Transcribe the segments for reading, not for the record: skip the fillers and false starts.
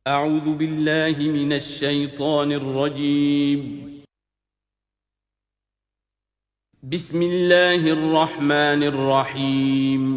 اعوذ باللہ من الشیطان الرجیم بسم اللہ الرحمن الرحیم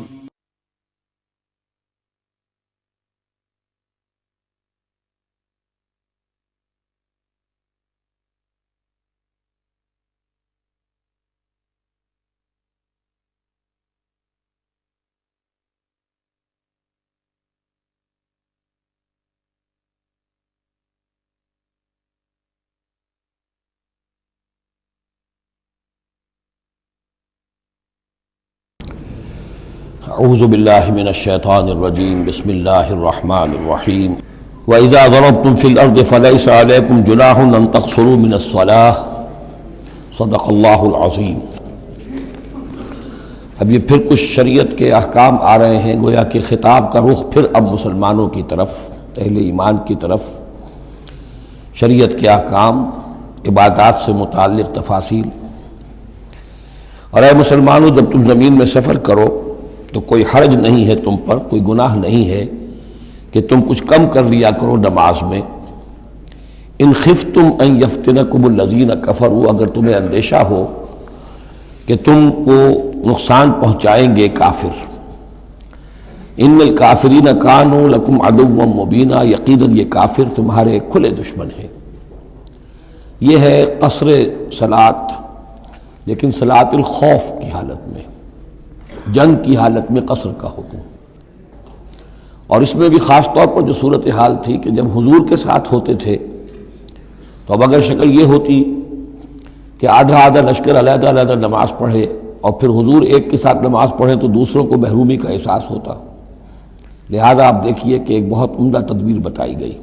اعوذ باللہ من الشیطان الرجیم بسم اللہ الرحمن الرحیم وَإِذَا ضَرَبْتُمْ فِي الْأَرْضِ فَلَيْسَ عَلَيْكُمْ جُنَاحٌ أَن تَقْصُرُوا مِنَ الصَّلَاةِ صدق اللہ العظیم۔ اب یہ پھر کچھ شریعت کے احکام آ رہے ہیں، گویا کہ خطاب کا رخ پھر اب مسلمانوں کی طرف، اہل ایمان کی طرف۔ شریعت کے احکام، عبادات سے متعلق تفاصیل۔ اور اے مسلمانوں، جب تم زمین میں سفر کرو تو کوئی حرج نہیں ہے تم پر، کوئی گناہ نہیں ہے کہ تم کچھ کم کر لیا کرو نماز میں۔ ان خفتم ان یفتنکم الذین کفروا، اگر تمہیں اندیشہ ہو کہ تم کو نقصان پہنچائیں گے کافر۔ ان الکافرین کانوا لکم عدوا مبینا، یقیناً یہ کافر تمہارے کھلے دشمن ہیں۔ یہ ہے قصر صلاۃ، لیکن صلاۃ الخوف کی حالت میں، جنگ کی حالت میں قصر کا حکم۔ اور اس میں بھی خاص طور پر جو صورتحال تھی کہ جب حضور کے ساتھ ہوتے تھے تو اب اگر شکل یہ ہوتی کہ آدھا آدھا لشکر علیحدہ علیحدہ نماز پڑھے اور پھر حضور ایک کے ساتھ نماز پڑھے تو دوسروں کو محرومی کا احساس ہوتا۔ لہذا آپ دیکھیے کہ ایک بہت عمدہ تدبیر بتائی گئی۔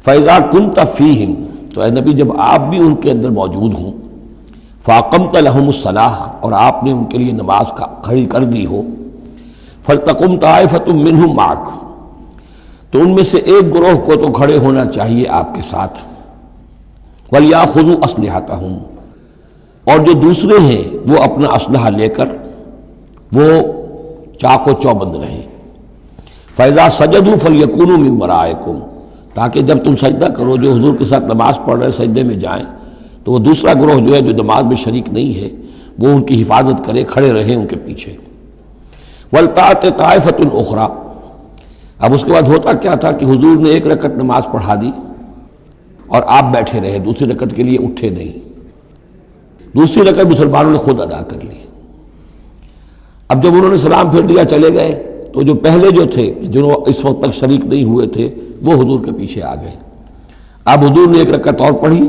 فَإِذَا كُنْتَ فِيهِمْ، تو اے نبی جب آپ بھی ان کے اندر موجود ہوں، فَأَقَمْتَ لَهُمُ الصَّلَاةَ، اور آپ نے ان کے لیے نماز کھڑی کر دی ہو، فَلْتَقُمْ طَائِفَةٌ مِّنْهُمْ مَعَكَ، تو ان میں سے ایک گروہ کو تو کھڑے ہونا چاہیے آپ کے ساتھ، وَلْيَأْخُذُوا أَسْلِحَتَهُمْ، اور جو دوسرے ہیں وہ اپنا اسلحہ لے کر وہ چاق و چوبند رہیں۔ فَإِذَا سَجَدُوا فَلْيَكُونُوا مِن وَرَائِكُمْ، تاکہ جب تم سجدہ کرو، جو حضور کے ساتھ نماز پڑھ رہے سجدے میں جائیں تو وہ دوسرا گروہ جو ہے جو نماز میں شریک نہیں ہے وہ ان کی حفاظت کرے، کھڑے رہیں ان کے پیچھے۔ وَلْتَأْتِ طَائِفَةٌ أُخْرَىٰ، اب اس کے بعد ہوتا کیا تھا کہ حضور نے ایک رکعت نماز پڑھا دی اور آپ بیٹھے رہے، دوسری رکعت کے لیے اٹھے نہیں، دوسری رکعت مسلمانوں نے خود ادا کر لی۔ اب جب انہوں نے سلام پھیر دیا چلے گئے تو جو پہلے جو تھے جنہوں اس وقت تک شریک نہیں ہوئے تھے وہ حضور کے پیچھے آ گئے۔ اب حضور نے ایک رکعت اور پڑھی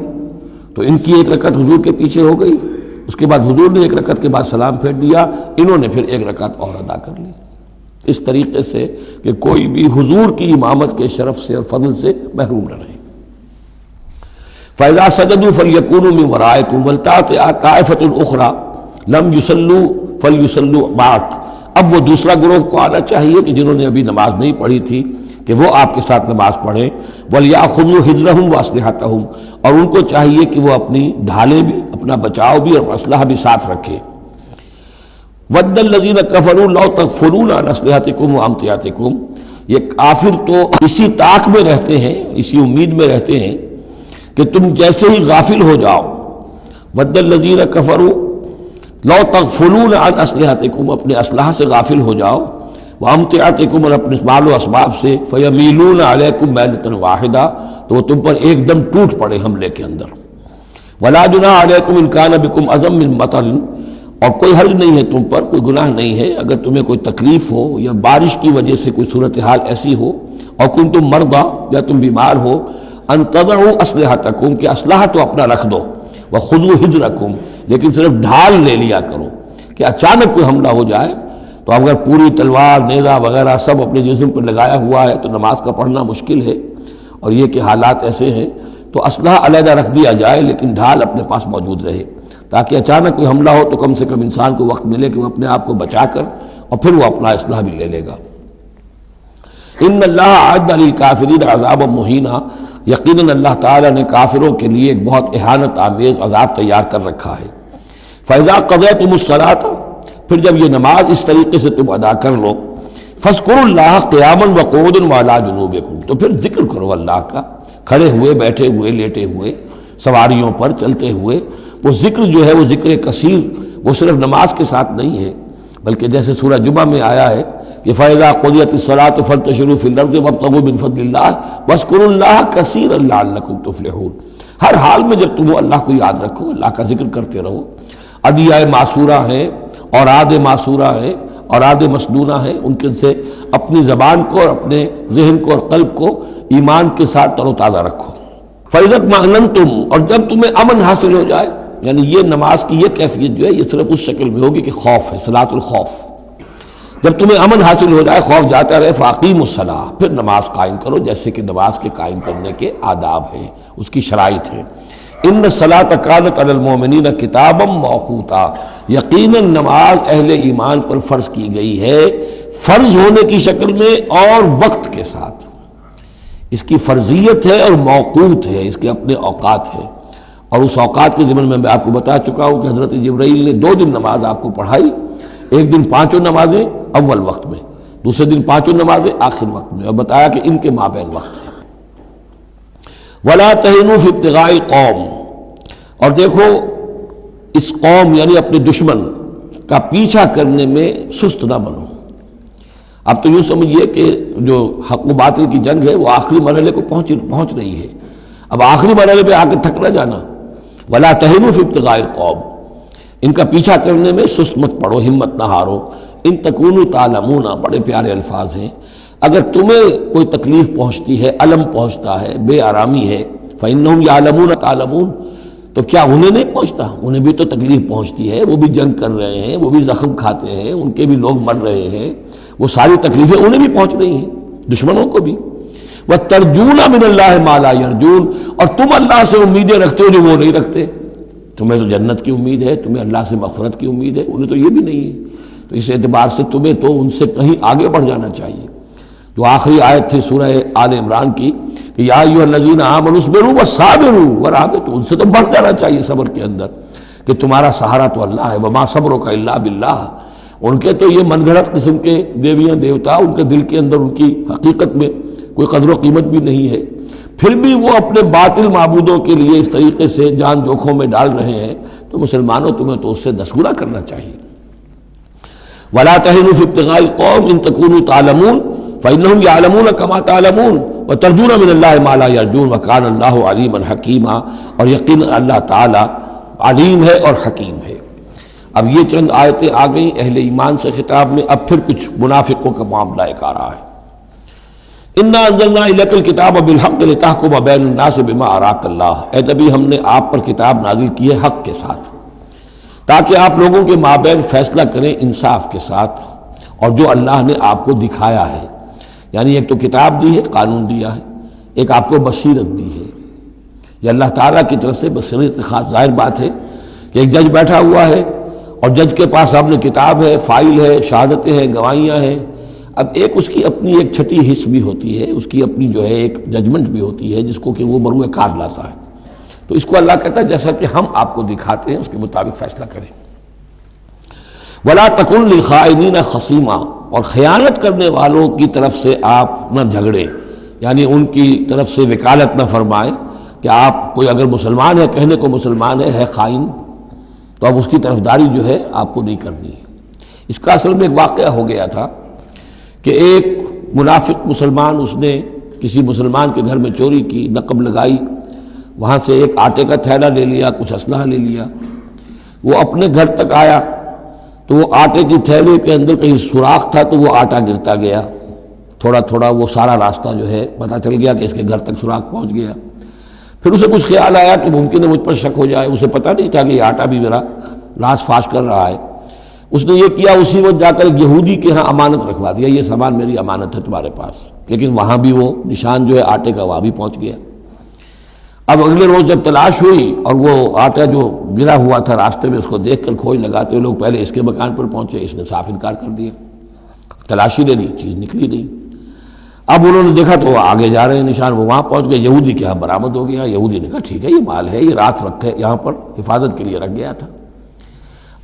تو ان کی ایک رکعت حضور کے پیچھے ہو گئی، اس کے بعد حضور نے ایک رکعت کے بعد سلام پھیر دیا، انہوں نے پھر ایک رکعت اور ادا کر لی، اس طریقے سے کہ کوئی بھی حضور کی امامت کے شرف سے اور فضل سے محروم نہ رہے۔ فَإِذَا سَجَدُوا فَلْيَكُونُوا مِن وَرَائِكُمْ وَلْتَأْتِ طَائِفَةٌ أُخْرَىٰ لَمْ يُصَلُّوا فَلْيُصَلُّوا مَعَكَ، اب وہ دوسرا گروہ کو آنا چاہیے کہ جنہوں نے ابھی نماز نہیں پڑھی تھی کہ وہ آپ کے ساتھ نماز پڑھیں۔ وَلْيَأْخُذُوا حِذْرَهُمْ وَأَسْلِحَتَهُمْ، اور ان کو چاہیے کہ وہ اپنی ڈھالیں بھی، اپنا بچاؤ بھی اور اسلحہ بھی ساتھ رکھے۔ وَدَّ الَّذِينَ كَفَرُوا لَوْ تَغْفُلُونَ عَنْ أَسْلِحَتِكُمْ وَأَمْتِعَتِكُمْ، یہ کافر تو اسی طاق میں رہتے ہیں، اسی امید میں رہتے ہیں کہ تم جیسے ہی غافل ہو جاؤ۔ وَدَّ الَّذِينَ كَفَرُوا لَوْ تَغْفُلُونَ عَنْ أَسْلِحَتِكُمْ، اپنے اسلحہ سے غافل ہو جاؤ، وَأَمْتِعَتِكُمْ، اور اپنے مال و اسباب سے، فَيَمِيلُونَ عَلَيْكُمْ مَيْلَةً وَاحِدَةً، تو وہ تم پر ایک دم ٹوٹ پڑے حملے کے اندر۔ وَلَا جُنَاحَ عَلَيْكُمْ إِن كَانَ بِكُمْ أَذًى مِّن مَطَرٍ، اور کوئی حرج نہیں ہے تم پر، کوئی گناہ نہیں ہے اگر تمہیں کوئی تکلیف ہو یا بارش کی وجہ سے کوئی صورتحال ایسی ہو، اور کنتم مرضى، یا تم بیمار ہو، ان تضعوا اسلحتکم، کہ اسلحہ تو اپنا رکھ دو، وخذوا حذرکم، لیکن صرف ڈھال لے لیا کرو کہ اچانک کوئی حملہ ہو جائے تو اگر پوری تلوار نیزہ وغیرہ سب اپنے جسم پر لگایا ہوا ہے تو نماز کا پڑھنا مشکل ہے، اور یہ کہ حالات ایسے ہیں تو اسلحہ علیحدہ رکھ دیا جائے لیکن ڈھال اپنے پاس موجود رہے، تاکہ اچانک کوئی حملہ ہو تو کم سے کم انسان کو وقت ملے کہ وہ اپنے آپ کو بچا کر اور پھر وہ اپنا اسلحہ بھی لے لے گا۔ ان اللہ اعد للکافرین عذابا مہینا، یقیناً اللہ تعالیٰ نے کافروں کے لیے ایک بہت اہانت آمیز عذاب تیار کر رکھا ہے۔ فَإِذَا قَضَيْتُمُ الصَّلَاةَ، پھر جب یہ نماز اس طریقے سے تم ادا کر لو، فاذکروا اللہ قیاما وقعودا وعلی جنوبکم، تو پھر ذکر کرو اللہ کا کھڑے ہوئے، بیٹھے ہوئے، لیٹے ہوئے، سواریوں پر چلتے ہوئے۔ وہ ذکر جو ہے وہ ذکر کثیر، وہ صرف نماز کے ساتھ نہیں ہے، بلکہ جیسے سورہ جمعہ میں آیا ہے کہ فَإِذَا قُضِيَتِ الصَّلَاةُ فَانتَشِرُوا فِي الْأَرْضِ وَابْتَغُوا مِن فَضْلِ اللَّهِ وَاذْكُرُوا اللَّهَ كَثِيرًا لَعَلَّكُمْ تُفْلِحُونَ۔ ہر حال میں جب تم اللہ کو یاد رکھو، اللہ کا ذکر کرتے رہو۔ ادعیہ معصورہ ہیں، اوراد معصورہ ہیں، اوراد مسنونہ ہیں، ان کے سے اپنی زبان کو اور اپنے ذہن کو اور قلب کو ایمان کے ساتھ تر و تازہ رکھو۔ فَإِذَا اطْمَأْنَنْتُمْ، اور جب تمہیں امن حاصل ہو جائے، یعنی یہ نماز کی یہ کیفیت جو ہے یہ صرف اس شکل میں ہوگی کہ خوف ہے، صلاۃ الخوف۔ جب تمہیں امن حاصل ہو جائے، خوف جاتا رہے، فَأَقِیمُوا الصَّلَاةَ، پھر نماز قائم کرو، جیسے کہ نماز کے قائم کرنے کے آداب ہیں، اس کی شرائط ہیں۔ ان الصلاۃ کانت علی المؤمنین کتابا موقوتا، یقیناً نماز اہل ایمان پر فرض کی گئی ہے، فرض ہونے کی شکل میں اور وقت کے ساتھ۔ اس کی فرضیت ہے اور موقوت ہے، اس کے اپنے اوقات ہیں، اور اس اوقات کے ضمن میں آپ کو بتا چکا ہوں کہ حضرت جبرائیل نے 2 دن نماز آپ کو پڑھائی، ایک دن 5 نمازیں اول وقت میں، دوسرے دن 5 نمازیں آخر وقت میں، اور بتایا کہ ان کے مابین وقت ہے۔ وَلَا تَهِنُوا فِي ابْتِغَاءِ الْقَوْمِ، اور دیکھو اس قوم یعنی اپنے دشمن کا پیچھا کرنے میں سست نہ بنو۔ اب تو یوں سمجھیے کہ جو حق و باطل کی جنگ ہے وہ آخری مرحلے کو پہنچ رہی ہے، اب آخری مرحلے پہ آ کے تھک نہ جانا۔ وَلَا تَهِنُوا فِي ابْتِغَاءِ الْقَوْمِ، ان کا پیچھا کرنے میں سست مت پڑو، ہمت نہ ہارو۔ ان تکونوا تعلمون، بڑے پیارے الفاظ ہیں، اگر تمہیں کوئی تکلیف پہنچتی ہے، الم پہنچتا ہے، بے آرامی ہے، فَإِنَّهُمْ يَعْلَمُونَ تَعْلَمُونَ، تو کیا انہیں نہیں پہنچتا؟ انہیں بھی تو تکلیف پہنچتی ہے، وہ بھی جنگ کر رہے ہیں، وہ بھی زخم کھاتے ہیں، ان کے بھی لوگ مر رہے ہیں، وہ ساری تکلیفیں انہیں بھی پہنچ رہی ہیں، دشمنوں کو بھی۔ وَتَرْجُونَ مِنَ اللَّهِ مَا لَا يَرْجُونَ، اور تم اللہ سے امیدیں رکھتے ہو جو وہ نہیں رکھتے۔ تمہیں تو جنت کی امید ہے، تمہیں اللہ سے مغفرت کی امید ہے، انہیں تو یہ بھی نہیں ہے، تو اس اعتبار سے تمہیں تو ان سے کہیں آگے بڑھ جانا چاہیے۔ جو آخری آیت تھی سورہ آل عمران کی کہ یا ایھا الذین آمنوا اصبروا وصابروا ورابطوا، ان سے تو بڑھ جانا چاہیے صبر کے اندر کہ تمہارا سہارا تو اللہ ہے، وما صبرک الا باللہ۔ ان کے تو یہ من گھڑت قسم کے دیویاں دیوتا، ان کے دل کے اندر ان کی حقیقت میں کوئی قدر و قیمت بھی نہیں ہے، پھر بھی وہ اپنے باطل معبودوں کے لیے اس طریقے سے جان جوکھوں میں ڈال رہے ہیں، تو مسلمانوں تمہیں تو اس سے 10 گنا کرنا چاہیے۔ وَلَا تَهِنُوا فِي ابْتِغَاءِ الْقَوْمِ إِن تَكُونُوا تَعْلَمُونَ فَإِنَّهُمْ يَعْلَمُونَ كَمَا تَعْلَمُونَ وَتَرْجُونَ مِنَ اللَّهِ مَا لَا يَرْجُونَ وَكَانَ اللَّهُ عَلِيمًا حَكِيمًا، اور یقیناً اللہ تعالیٰ علیم ہے اور حکیم ہے۔ اب یہ چند آیتیں آ گئیں اہل ایمان سے خطاب میں، اب پھر کچھ منافقوں کا معاملہ ایک آ رہا ہے۔ اِنَّا أَنزَلْنَا إِلَيْكَ الْكِتَابَ بِالْحَقِّ لِتَحْكُمَ بَيْنَ النَّاسِ بِمَا أَرَاكَ اللَّهُ، اے نبی ہم نے آپ پر کتاب نازل کی ہے حق کے ساتھ، تاکہ آپ لوگوں کے مابین فیصلہ کریں انصاف کے ساتھ، اور جو اللہ نے آپ کو دکھایا ہے، یعنی ایک تو کتاب دی ہے، قانون دیا ہے، ایک آپ کو بصیرت دی ہے، یہ اللہ تعالیٰ کی طرف سے بصیرت خاص۔ ظاہر بات ہے کہ ایک جج بیٹھا ہوا ہے اور جج کے پاس سامنے کتاب ہے، فائل ہے، شہادتیں ہیں، گواہیاں ہیں، اب ایک اس کی اپنی ایک چھٹی حص بھی ہوتی ہے، اس کی اپنی جو ہے ایک ججمنٹ بھی ہوتی ہے جس کو کہ وہ بروئے کار لاتا ہے، تو اس کو اللہ کہتا ہے جیسا کہ ہم آپ کو دکھاتے ہیں اس کے مطابق فیصلہ کریں۔ وَلَا تَكُن لِلْخَائِنِينَ خَصِيمًا، اور خیانت کرنے والوں کی طرف سے آپ نہ جھگڑے، یعنی ان کی طرف سے وکالت نہ فرمائیں کہ آپ کوئی اگر مسلمان ہے، کہنے کو مسلمان ہے خائن، تو اب اس کی طرفداری جو ہے آپ کو نہیں کرنی ہے۔ اس کا اصل میں ایک واقعہ ہو گیا تھا کہ ایک منافق مسلمان، اس نے کسی مسلمان کے گھر میں چوری کی، نقب لگائی، وہاں سے ایک آٹے کا تھیلا لے لیا، کچھ اسلحہ لے لیا، وہ اپنے گھر تک آیا تو وہ آٹے کی تھیلے کے اندر کہیں سوراخ تھا تو وہ آٹا گرتا گیا، تھوڑا تھوڑا وہ سارا راستہ جو ہے پتہ چل گیا کہ اس کے گھر تک سوراخ پہنچ گیا۔ پھر اسے کچھ خیال آیا کہ ممکن ہے مجھ پر شک ہو جائے، اسے پتہ نہیں تھا کہ یہ آٹا بھی میرا لاش فاش کر رہا ہے۔ اس نے یہ کیا، اسی وقت جا کر ایک یہودی کے ہاں امانت رکھوا دیا، یہ سامان میری امانت ہے تمہارے پاس، لیکن وہاں بھی وہ نشان جو ہے آٹے کا وہاں بھی پہنچ گیا۔ اب اگلے روز جب تلاش ہوئی اور وہ آٹا جو گرا ہوا تھا راستے میں، اس کو دیکھ کر کھوج لگاتے ہوئے لوگ پہلے اس کے مکان پر پہنچے، اس نے صاف انکار کر دیا، تلاشی لے لی، چیز نکلی نہیں۔ اب انہوں نے دیکھا تو وہ آگے جا رہے ہیں نشان، وہ وہاں پہنچ گئے، یہودی کے ہاں برآمد ہو گیا۔ یہودی نے کہا ٹھیک ہے، یہ مال ہے، یہ رات رکھے یہاں پر حفاظت کے لیے رکھ گیا تھا۔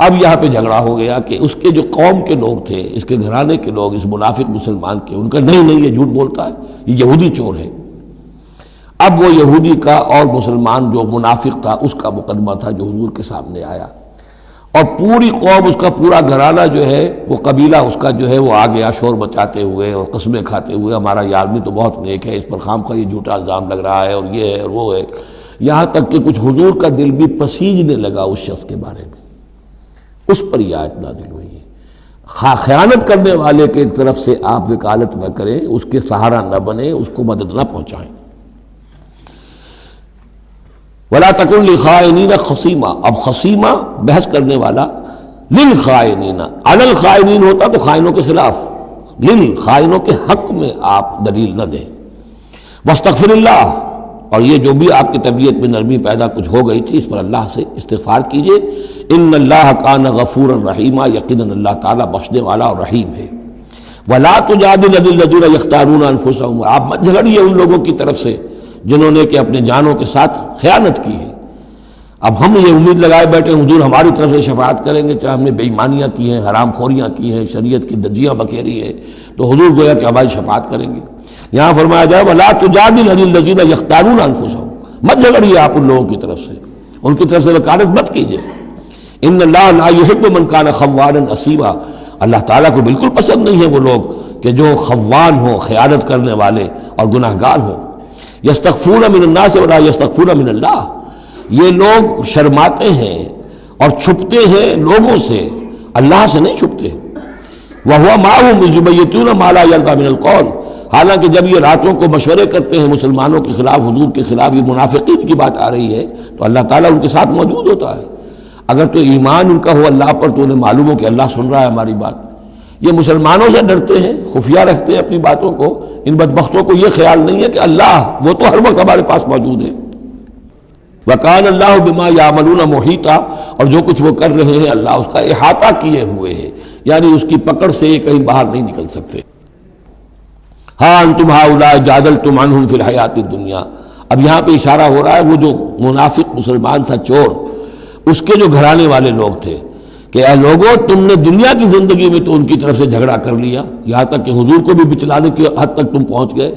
اب یہاں پہ جھگڑا ہو گیا کہ اس کے جو قوم کے لوگ تھے، اس کے گھرانے کے لوگ، اس منافق مسلمان کے، ان کا نہیں یہ جھوٹ بولتا ہے، یہ یہودی چور ہے۔ اب وہ یہودی کا اور مسلمان جو منافق تھا اس کا مقدمہ تھا جو حضور کے سامنے آیا، اور پوری قوم، اس کا پورا گھرانہ جو ہے، وہ قبیلہ اس کا جو ہے وہ آ گیا شور مچاتے ہوئے اور قسمیں کھاتے ہوئے، ہمارا یہ آدمی تو بہت نیک ہے، اس پر خامخواہ یہ جھوٹا الزام لگ رہا ہے، اور یہ ہے اور وہ ہے، یہاں تک کہ کچھ حضور کا دل بھی پسیجنے لگا اس شخص کے بارے میں۔ اس پر یہ آیت نازل ہوئی ہے، خیانت کرنے والے کی طرف سے آپ وکالت نہ کریں، اس کے سہارا نہ بنیں، اس کو مدد نہ پہنچائیں۔ وَلَا تَكُنْ لِلْخَائِنِينَ خَصِيمًا، اب خصیمہ بحث کرنے والا، للخائنین، علی الخائنین ہوتا تو خائنوں کے خلاف، للخائنوں کے حق میں آپ دلیل نہ دیں۔ وَاسْتَغْفِرِ اللَّهَ، اور یہ جو بھی آپ کی طبیعت میں نرمی پیدا کچھ ہو گئی تھی، اس پر اللہ سے استغفار کیجئے، ان اللہ کان غفورا رحیما، یقیناً اللہ تعالیٰ بخشنے والا اور رحیم ہے۔ وَلَا تُجَادِلْ عَنِ الَّذِينَ يَخْتَانُونَ أَنفُسَهُمْ، آپ مت جھگڑیے ان لوگوں کی طرف سے جنہوں نے کہ اپنے جانوں کے ساتھ خیانت کی ہے۔ اب ہم یہ امید لگائے بیٹھے حضور ہماری طرف سے شفاعت کریں گے، چاہے ہم نے بے ایمانیاں کی ہیں، حرام خوریاں کی ہیں، شریعت کی دجیاں بکھیری ہے، تو حضور گویا کہ ہماری شفاعت کریں گے۔ یہاں فرمایا جائے وَلَا تُجَادِلْ عَنِ الَّذِينَ يَخْتَانُونَ أَنفُسَهُمْ، مت جھگڑیے آپ ان لوگوں کی طرف سے، ان کی طرف سے وکالت مت کیجیے۔ ان اللہ لا يحب من كان خوانا اثیما، اللہ تعالیٰ کو بالکل پسند نہیں ہے وہ لوگ کہ جو خوان ہوں، خیانت کرنے والے اور گناہ گار ہوں۔ یستخفون من الناس ولا یستخفون من اللہ، یہ لوگ شرماتے ہیں اور چھپتے ہیں لوگوں سے، اللہ سے نہیں چھپتے۔ وَهُوَ مَعَهُمْ إِذْ يُبَيِّتُونَ مَا لَا يَرْضَىٰ مِنَ الْقَوْلِ، حالانکہ جب یہ راتوں کو مشورے کرتے ہیں مسلمانوں کے خلاف، حضور کے خلاف، یہ منافقین کی بات آ رہی ہے، تو اللہ تعالیٰ ان کے ساتھ موجود ہوتا ہے۔ اگر تو ایمان ان کا ہو اللہ پر تو انہیں معلوم ہو کہ اللہ سن رہا ہے ہماری بات۔ یہ مسلمانوں سے ڈرتے ہیں، خفیہ رکھتے ہیں اپنی باتوں کو، ان بدبختوں کو یہ خیال نہیں ہے کہ اللہ وہ تو ہر وقت ہمارے پاس موجود ہے۔ وَكَانَ اللَّهُ بِمَا يَعْمَلُونَ مُحِيطًا، اور جو کچھ وہ کر رہے ہیں اللہ اس کا احاطہ کیے ہوئے ہے، یعنی اس کی پکڑ سے یہ کہیں باہر نہیں نکل سکتے۔ ہاں انتم ہؤلاء جادلتم عنہم فی الحیاۃ الدنیا، اب یہاں پہ اشارہ ہو رہا ہے وہ جو منافق مسلمان تھا، چور، اس کے جو گھرانے والے لوگ تھے کہ اے لوگوں تم نے دنیا کی زندگی میں تو ان کی طرف سے جھگڑا کر لیا، یہاں تک کہ حضور کو بھی بچلانے کی حد تک تم پہنچ گئے۔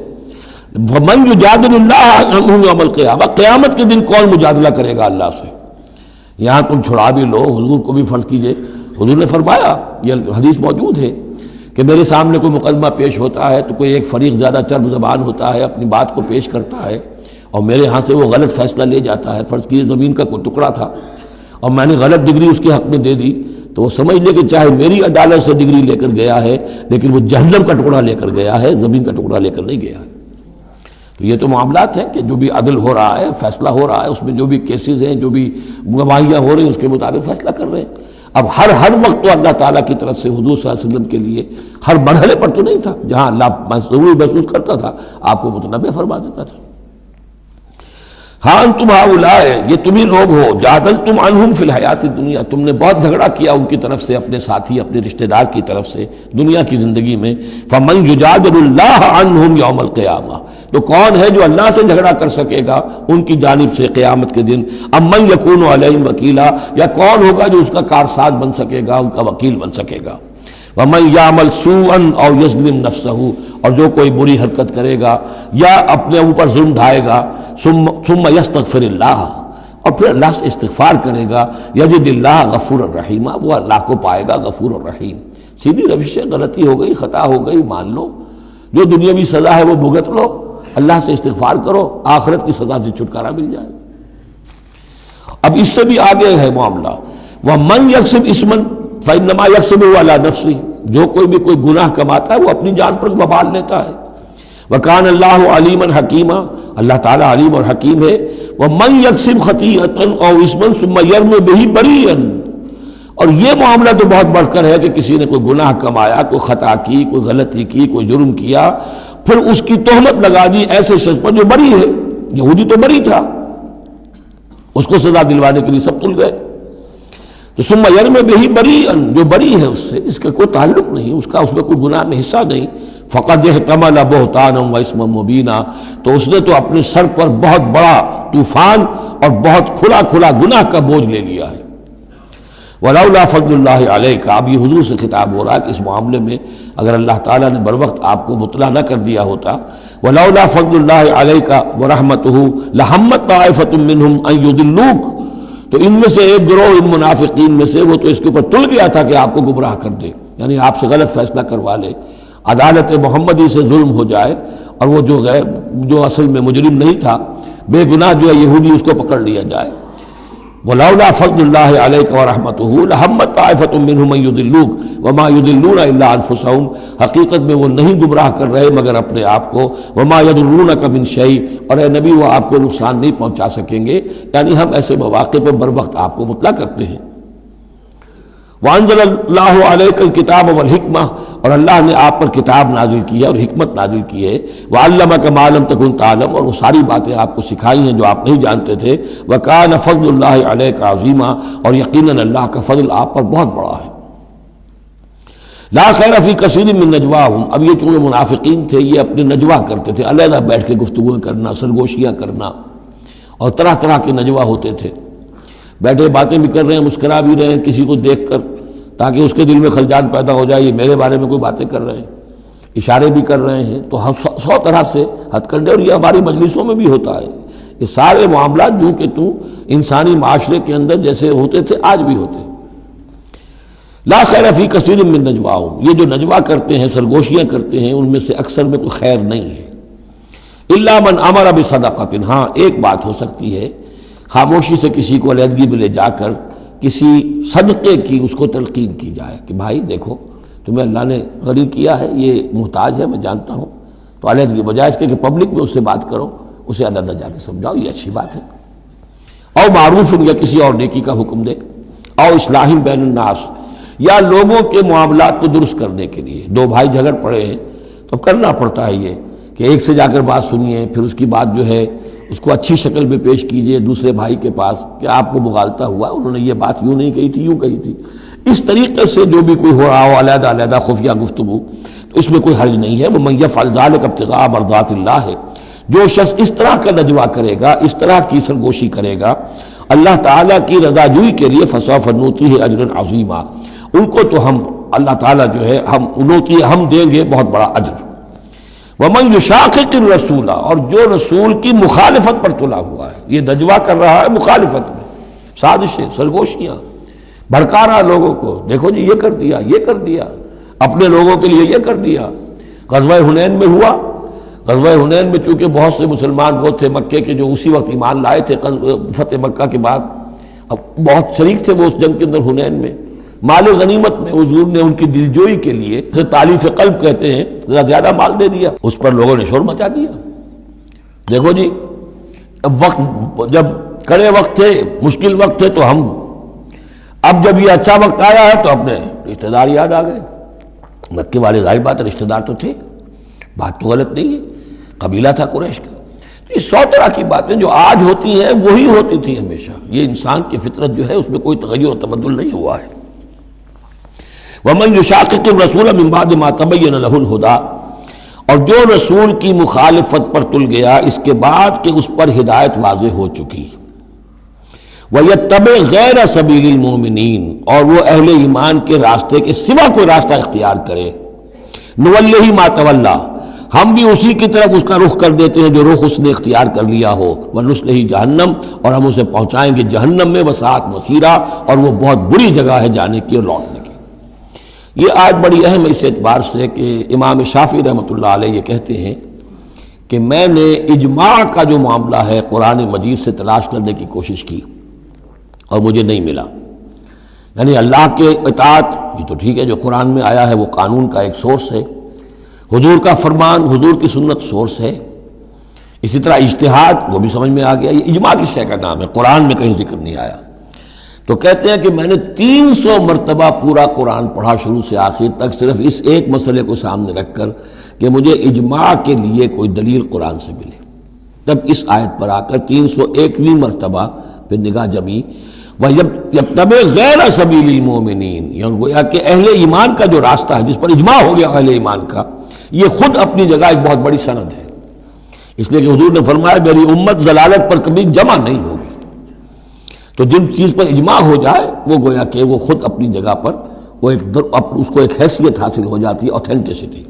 وَمَن يُجَادِلُ اللَّهَ عَنْهُ يَوْمَ الْقِيَامَةِ، قیامت کے دن کون مجادلہ کرے گا اللہ سے؟ یہاں تم چھڑا بھی لو، حضور کو بھی فرض کیجئے، حضور نے فرمایا، یہ حدیث موجود ہے کہ میرے سامنے کوئی مقدمہ پیش ہوتا ہے تو کوئی ایک فریق زیادہ چرب زبان ہوتا ہے، اپنی بات کو پیش کرتا ہے اور میرے ہاں سے وہ غلط فیصلہ لے جاتا ہے۔ فرض کیجئے زمین کا کوئی ٹکڑا تھا اور میں نے غلط ڈگری اس کے حق میں دے دی، تو وہ سمجھ لے کہ چاہے میری عدالت سے ڈگری لے کر گیا ہے لیکن وہ جہنم کا ٹکڑا لے کر گیا ہے، زمین کا ٹکڑا لے کر نہیں گیا ہے۔ تو یہ تو معاملات ہیں کہ جو بھی عدل ہو رہا ہے، فیصلہ ہو رہا ہے، اس میں جو بھی کیسز ہیں، جو بھی گواہیاں ہو رہی ہیں، اس کے مطابق فیصلہ کر رہے ہیں۔ اب ہر وقت تو اللہ تعالیٰ کی طرف سے حضور صلی اللہ علیہ وسلم کے لیے ہر مرحلے پر تو نہیں تھا، جہاں اللہ ضروری محسوس کرتا تھا آپ کو متنبع فرما دیتا تھا۔ ہاں انتم ہؤلاء، یہ تمہیں لوگ ہو، جادلتم عنہم فی الحیات الدنیا، تم نے بہت جھگڑا کیا ان کی طرف سے، اپنے ساتھی، اپنے رشتہ دار کی طرف سے دنیا کی زندگی میں۔ فمن یجادل اللہ عنہم یوم القیامہ، تو کون ہے جو اللہ سے جھگڑا کر سکے گا ان کی جانب سے قیامت کے دن؟ ام من یکون علیہم وکیلا، یا کون ہوگا جو اس کا کارساز بن سکے گا، ان کا وکیل بن سکے گا؟ وَمَن يَعْمَلْ سُوءًا أَوْ يَظْلِمْ نَفْسَهُ، اور جو کوئی بری حرکت کرے گا یا اپنے اوپر ظلم ڈھائے گا، ثُمَّ يَسْتَغْفِرِ اللَّهَ، اور پھر اللہ سے استغفار کرے گا، يَجِدِ اللَّهَ غَفُورًا رَحِيمًا، وہ اللہ کو پائے گا غفور الرحیم۔ سیدھی روش ہے، غلطی ہو گئی، خطا ہو گئی، مان لو، جو دنیاوی سزا ہے وہ بھگت لو، اللہ سے استغفار کرو، آخرت کی سزا سے چھٹکارا مل جائے۔ اب اس سے بھی آگے ہے معاملہ، وَمَن يَكْسِبْ إِثْمًا فَإِنَّمَا يَكْسِبُهُ عَلَى نَفْسِهِ، جو کوئی بھی کوئی گناہ کماتا ہے وہ اپنی جان پر وبال لیتا ہے۔ وَكَانَ اللَّهُ عَلِيمًا حَكِيمًا، اللہ تعالیٰ علیم اور حکیم ہے۔ وَمَن يَكْسِبْ خَطِيئَةً أَوْ إِثْمًا ثُمَّ يَرْمِ بِهِ بَرِيئًا، اور یہ معاملہ تو بہت بڑھ کر ہے کہ کسی نے کوئی گناہ کمایا، کوئی خطا کی، کوئی غلطی کی، کوئی جرم کیا، پھر اس کی تہمت لگا دی ایسے شخص پر جو بری ہے۔ یہودی تو بری تھا، اس کو سزا دلوانے کے لیے سب تل گئے۔ تو ثم یرمی بہ بریئا، جو بری ہے اس سے، اس کا کوئی تعلق نہیں، اس کا اس میں کوئی گناہ میں حصہ نہیں، فقد احتمل بہتانا و اسما مبینا، تو اس نے تو اپنے سر پر بہت بڑا طوفان اور بہت کھلا کھلا گناہ کا بوجھ لے لیا ہے۔ ولولا فضل اللہ علیک، اب یہ حضور سے خطاب ہو رہا ہے کہ اس معاملے میں اگر اللہ تعالیٰ نے بروقت آپ کو مطلع نہ کر دیا ہوتا، ولولا فضل اللہ علیک ورحمتہ لہمت طائفۃ منہم ان یضلوک، تو ان میں سے ایک گروہ ان منافقین میں سے وہ تو اس کے اوپر تل گیا تھا کہ آپ کو گمراہ کر دے، یعنی آپ سے غلط فیصلہ کروا لے، عدالت محمدی سے ظلم ہو جائے، اور وہ جو اصل میں مجرم نہیں تھا، بے گناہ جو ہے یہودی، اس کو پکڑ لیا جائے۔ ولولا فضل اللہ علیک ورحمتہ لہمت طائفۃ منہم ان یضلوک وما یضلون الا انفسہم، حقیقت میں وہ نہیں گمراہ کر رہے مگر اپنے آپ کو، وما یضرونک من شیء، اور اے نبی وہ آپ کو نقصان نہیں پہنچا سکیں گے، یعنی ہم ایسے مواقع پہ بر وقت آپ کو مطلع کرتے ہیں۔ وانزل اللہ علیک الکتاب والحکمہ، اور اللہ نے آپ پر کتاب نازل کی ہے اور حکمت نازل کی ہے، وعلمک ما لم تکن تعلم، اور وہ ساری باتیں آپ کو سکھائی ہیں جو آپ نہیں جانتے تھے، وکان فضل اللہ علیک عظیما، اور یقیناً اللہ کا فضل آپ پر بہت بڑا ہے۔ لا خیر فی کثیر من نجواہم، اب یہ چونکہ منافقین تھے یہ اپنے نجوا کرتے تھے، علیحدہ بیٹھ کے گفتگویں کرنا، سرگوشیاں کرنا، اور طرح طرح کے نجوا ہوتے تھے، بیٹھے باتیں بھی کر رہے ہیں، مسکرا بھی رہے ہیں کسی کو دیکھ کر تاکہ اس کے دل میں خلجان پیدا ہو جائے، یہ میرے بارے میں کوئی باتیں کر رہے ہیں، اشارے بھی کر رہے ہیں، تو 100 طرح سے ہتھ کنڈے، اور یہ ہماری مجلسوں میں بھی ہوتا ہے، یہ سارے معاملات جو کہ انسانی معاشرے کے اندر جیسے ہوتے تھے آج بھی ہوتے ہیں۔ لا خیر فی کثیر من نجواہم، یہ جو نجوا کرتے ہیں، سرگوشیاں کرتے ہیں، ان میں سے اکثر میں کوئی خیر نہیں ہے، الا من امر بصدقۃ، ہاں ایک بات ہو سکتی ہے، خاموشی سے کسی کو علیحدگی میں لے جا کر کسی صدقے کی اس کو تلقین کی جائے کہ بھائی دیکھو تمہیں اللہ نے غنی کیا ہے، یہ محتاج ہے میں جانتا ہوں، تو علیحدگی بجائے اس کے کہ پبلک میں اس سے بات کرو، اسے علیحدہ جا کے سمجھاؤ، یہ اچھی بات ہے۔ او معروف، یا کسی اور نیکی کا حکم دے، او اصلاح بین الناس، یا لوگوں کے معاملات کو درست کرنے کے لیے، دو بھائی جھگڑ پڑے ہیں تو کرنا پڑتا ہے یہ کہ ایک سے جا کر بات سنیے، پھر اس کی بات جو ہے اس کو اچھی شکل میں پیش کیجئے دوسرے بھائی کے پاس کہ آپ کو مغالطہ ہوا، انہوں نے یہ بات یوں نہیں کہی تھی، یوں کہی تھی، اس طریقے سے جو بھی کوئی ہو رہا ہو علیحدہ علیحدہ خفیہ گفتگو، تو اس میں کوئی حرج نہیں ہے۔ وَمَن يَفْعَلْ ذَلِكَ ابْتِغَاءَ مَرْضَاتِ اللَّهِ، جو شخص اس طرح کا نجوا کرے گا، اس طرح کی سرگوشی کرے گا اللہ تعالیٰ کی رضا جوئی کے لیے، فَسَوْفَ نُؤْتِيهِ أَجْرًا عَظِيمًا، ان کو تو ہم اللہ تعالیٰ جو ہے ہم دیں گے بہت بڑا اجر۔ وَمَن يُشَاقِقِ الرَّسُولَ، اور جو رسول کی مخالفت پر تلا ہوا ہے، یہ نجوا کر رہا ہے مخالفت میں، سازشیں، سرگوشیاں، بھڑکا رہا لوگوں کو، دیکھو جی یہ کر دیا، یہ کر دیا، اپنے لوگوں کے لیے یہ کر دیا۔ غزوہ حنین میں ہوا، غزوہ حنین میں چونکہ بہت سے مسلمان وہ تھے مکے کے جو اسی وقت ایمان لائے تھے فتح مکہ کے بعد، اب بہت شریک تھے وہ اس جنگ کے اندر حنین میں، مال غنیمت میں حضور نے ان کی دلجوئی کے لیے تالیف قلب کہتے ہیں، ذرا زیادہ مال دے دیا، اس پر لوگوں نے شور مچا دیا۔ دیکھو جی وقت جب کڑے وقت تھے، مشکل وقت تھے تو ہم، اب جب یہ اچھا وقت آیا ہے تو اپنے رشتہ دار یاد آ گئے۔ مکے والے ظاہر بات ہے رشتہ دار تو تھے، بات تو غلط نہیں ہے، قبیلہ تھا قریش کا۔ یہ 100 طرح کی باتیں جو آج ہوتی ہیں وہی ہوتی تھی ہمیشہ، یہ انسان کی فطرت جو ہے اس میں کوئی تغیر و تبدل نہیں ہوا ہے۔ وَمَن يُشَاقِقِ الرَّسُولَ مِن بَعْدِ مَا تَبَيَّنَ لَهُ الْهُدَىٰ، اور جو رسول کی مخالفت پر تل گیا اس کے بعد کہ اس پر ہدایت واضح ہو چکی، وَيَتَّبِعْ غَيْرَ سَبِيلِ الْمُؤْمِنِينَ، اور وہ اہل ایمان کے راستے کے سوا کوئی راستہ اختیار کرے، نُوَلِّهِ مَا تَوَلَّىٰ، ہم بھی اسی کی طرف اس کا رخ کر دیتے ہیں جو رخ اس نے اختیار کر لیا ہو، وَنُصْلِهِ جہنم، اور ہم اسے پہنچائیں گے جہنم میں، وَسَاءَتْ مَصِيرًا، اور وہ بہت بری جگہ ہے جانے کی اور لوٹنے کی۔ یہ آیت بڑی اہم ہے اس اعتبار سے کہ امام شافعی رحمۃ اللہ علیہ یہ کہتے ہیں کہ میں نے اجماع کا جو معاملہ ہے قرآن مجید سے تلاش کرنے کی کوشش کی اور مجھے نہیں ملا، یعنی اللہ کے اطاعت یہ تو ٹھیک ہے جو قرآن میں آیا ہے وہ قانون کا ایک سورس ہے، حضور کا فرمان، حضور کی سنت سورس ہے، اسی طرح اجتہاد وہ بھی سمجھ میں آ گیا، یہ اجماع کی شے کا نام ہے، قرآن میں کہیں ذکر نہیں آیا۔ تو کہتے ہیں کہ میں نے 300 مرتبہ پورا قرآن پڑھا شروع سے آخر تک، صرف اس ایک مسئلے کو سامنے رکھ کر کہ مجھے اجماع کے لیے کوئی دلیل قرآن سے ملے، تب اس آیت پر آ کر 301ویں مرتبہ پھر نگاہ جمی، وَيَتَّبِعْ غَيْرَ سَبِيلِ الْمُؤْمِنِينَ، یعنی گویا کہ اہل ایمان کا جو راستہ ہے جس پر اجماع ہو گیا اہل ایمان کا، یہ خود اپنی جگہ ایک بہت بڑی سند ہے، اس لیے کہ حضور نے فرمایا میری امت ضلالت پر کبھی جمع نہیں ہوگی، تو جن چیز پر اجماع ہو جائے وہ گویا کہ وہ خود اپنی جگہ پر وہ اس کو ایک حیثیت حاصل ہو جاتی ہے، اوتھینٹسٹی۔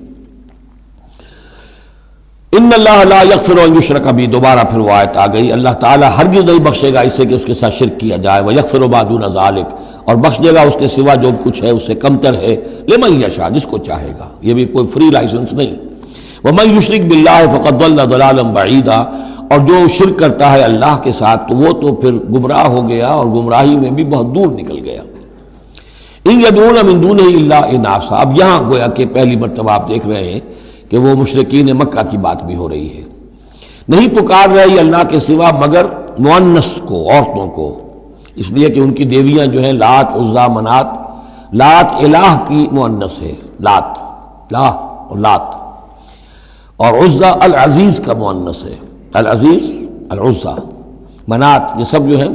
ان اللہ لا یغفر ان یشرک بہ، دوبارہ پھر وہ آیت آ گئی، اللہ تعالیٰ ہرگز نہیں بخشے گا اسے کہ اس کے ساتھ شرک کیا جائے، ویغفر ما دون ذلک، اور بخش دے گا اس کے سوا جو کچھ ہے اس سے کمتر ہے، لمن یشاء، جس کو چاہے گا، یہ بھی کوئی فری لائسنس نہیں۔ ومن یشرک باللہ فقد ضل ضلالا بعیدا، اور جو شرک کرتا ہے اللہ کے ساتھ تو وہ تو پھر گمراہ ہو گیا اور گمراہی میں بھی بہت دور نکل گیا۔ ان یدعون من دونہ الا اناثا، اب یہاں گویا کہ پہلی مرتبہ آپ دیکھ رہے ہیں کہ وہ مشرکین مکہ کی بات بھی ہو رہی ہے، نہیں پکار رہی اللہ کے سوا مگر مؤنث کو، عورتوں کو، اس لیے کہ ان کی دیویاں جو ہیں لات، عزا، منات، لات الہ کی مؤنث ہے، لات، لا اور لات، اور عزا العزیز کا مؤنث ہے، العزیز، العزا، منات، یہ سب جو ہیں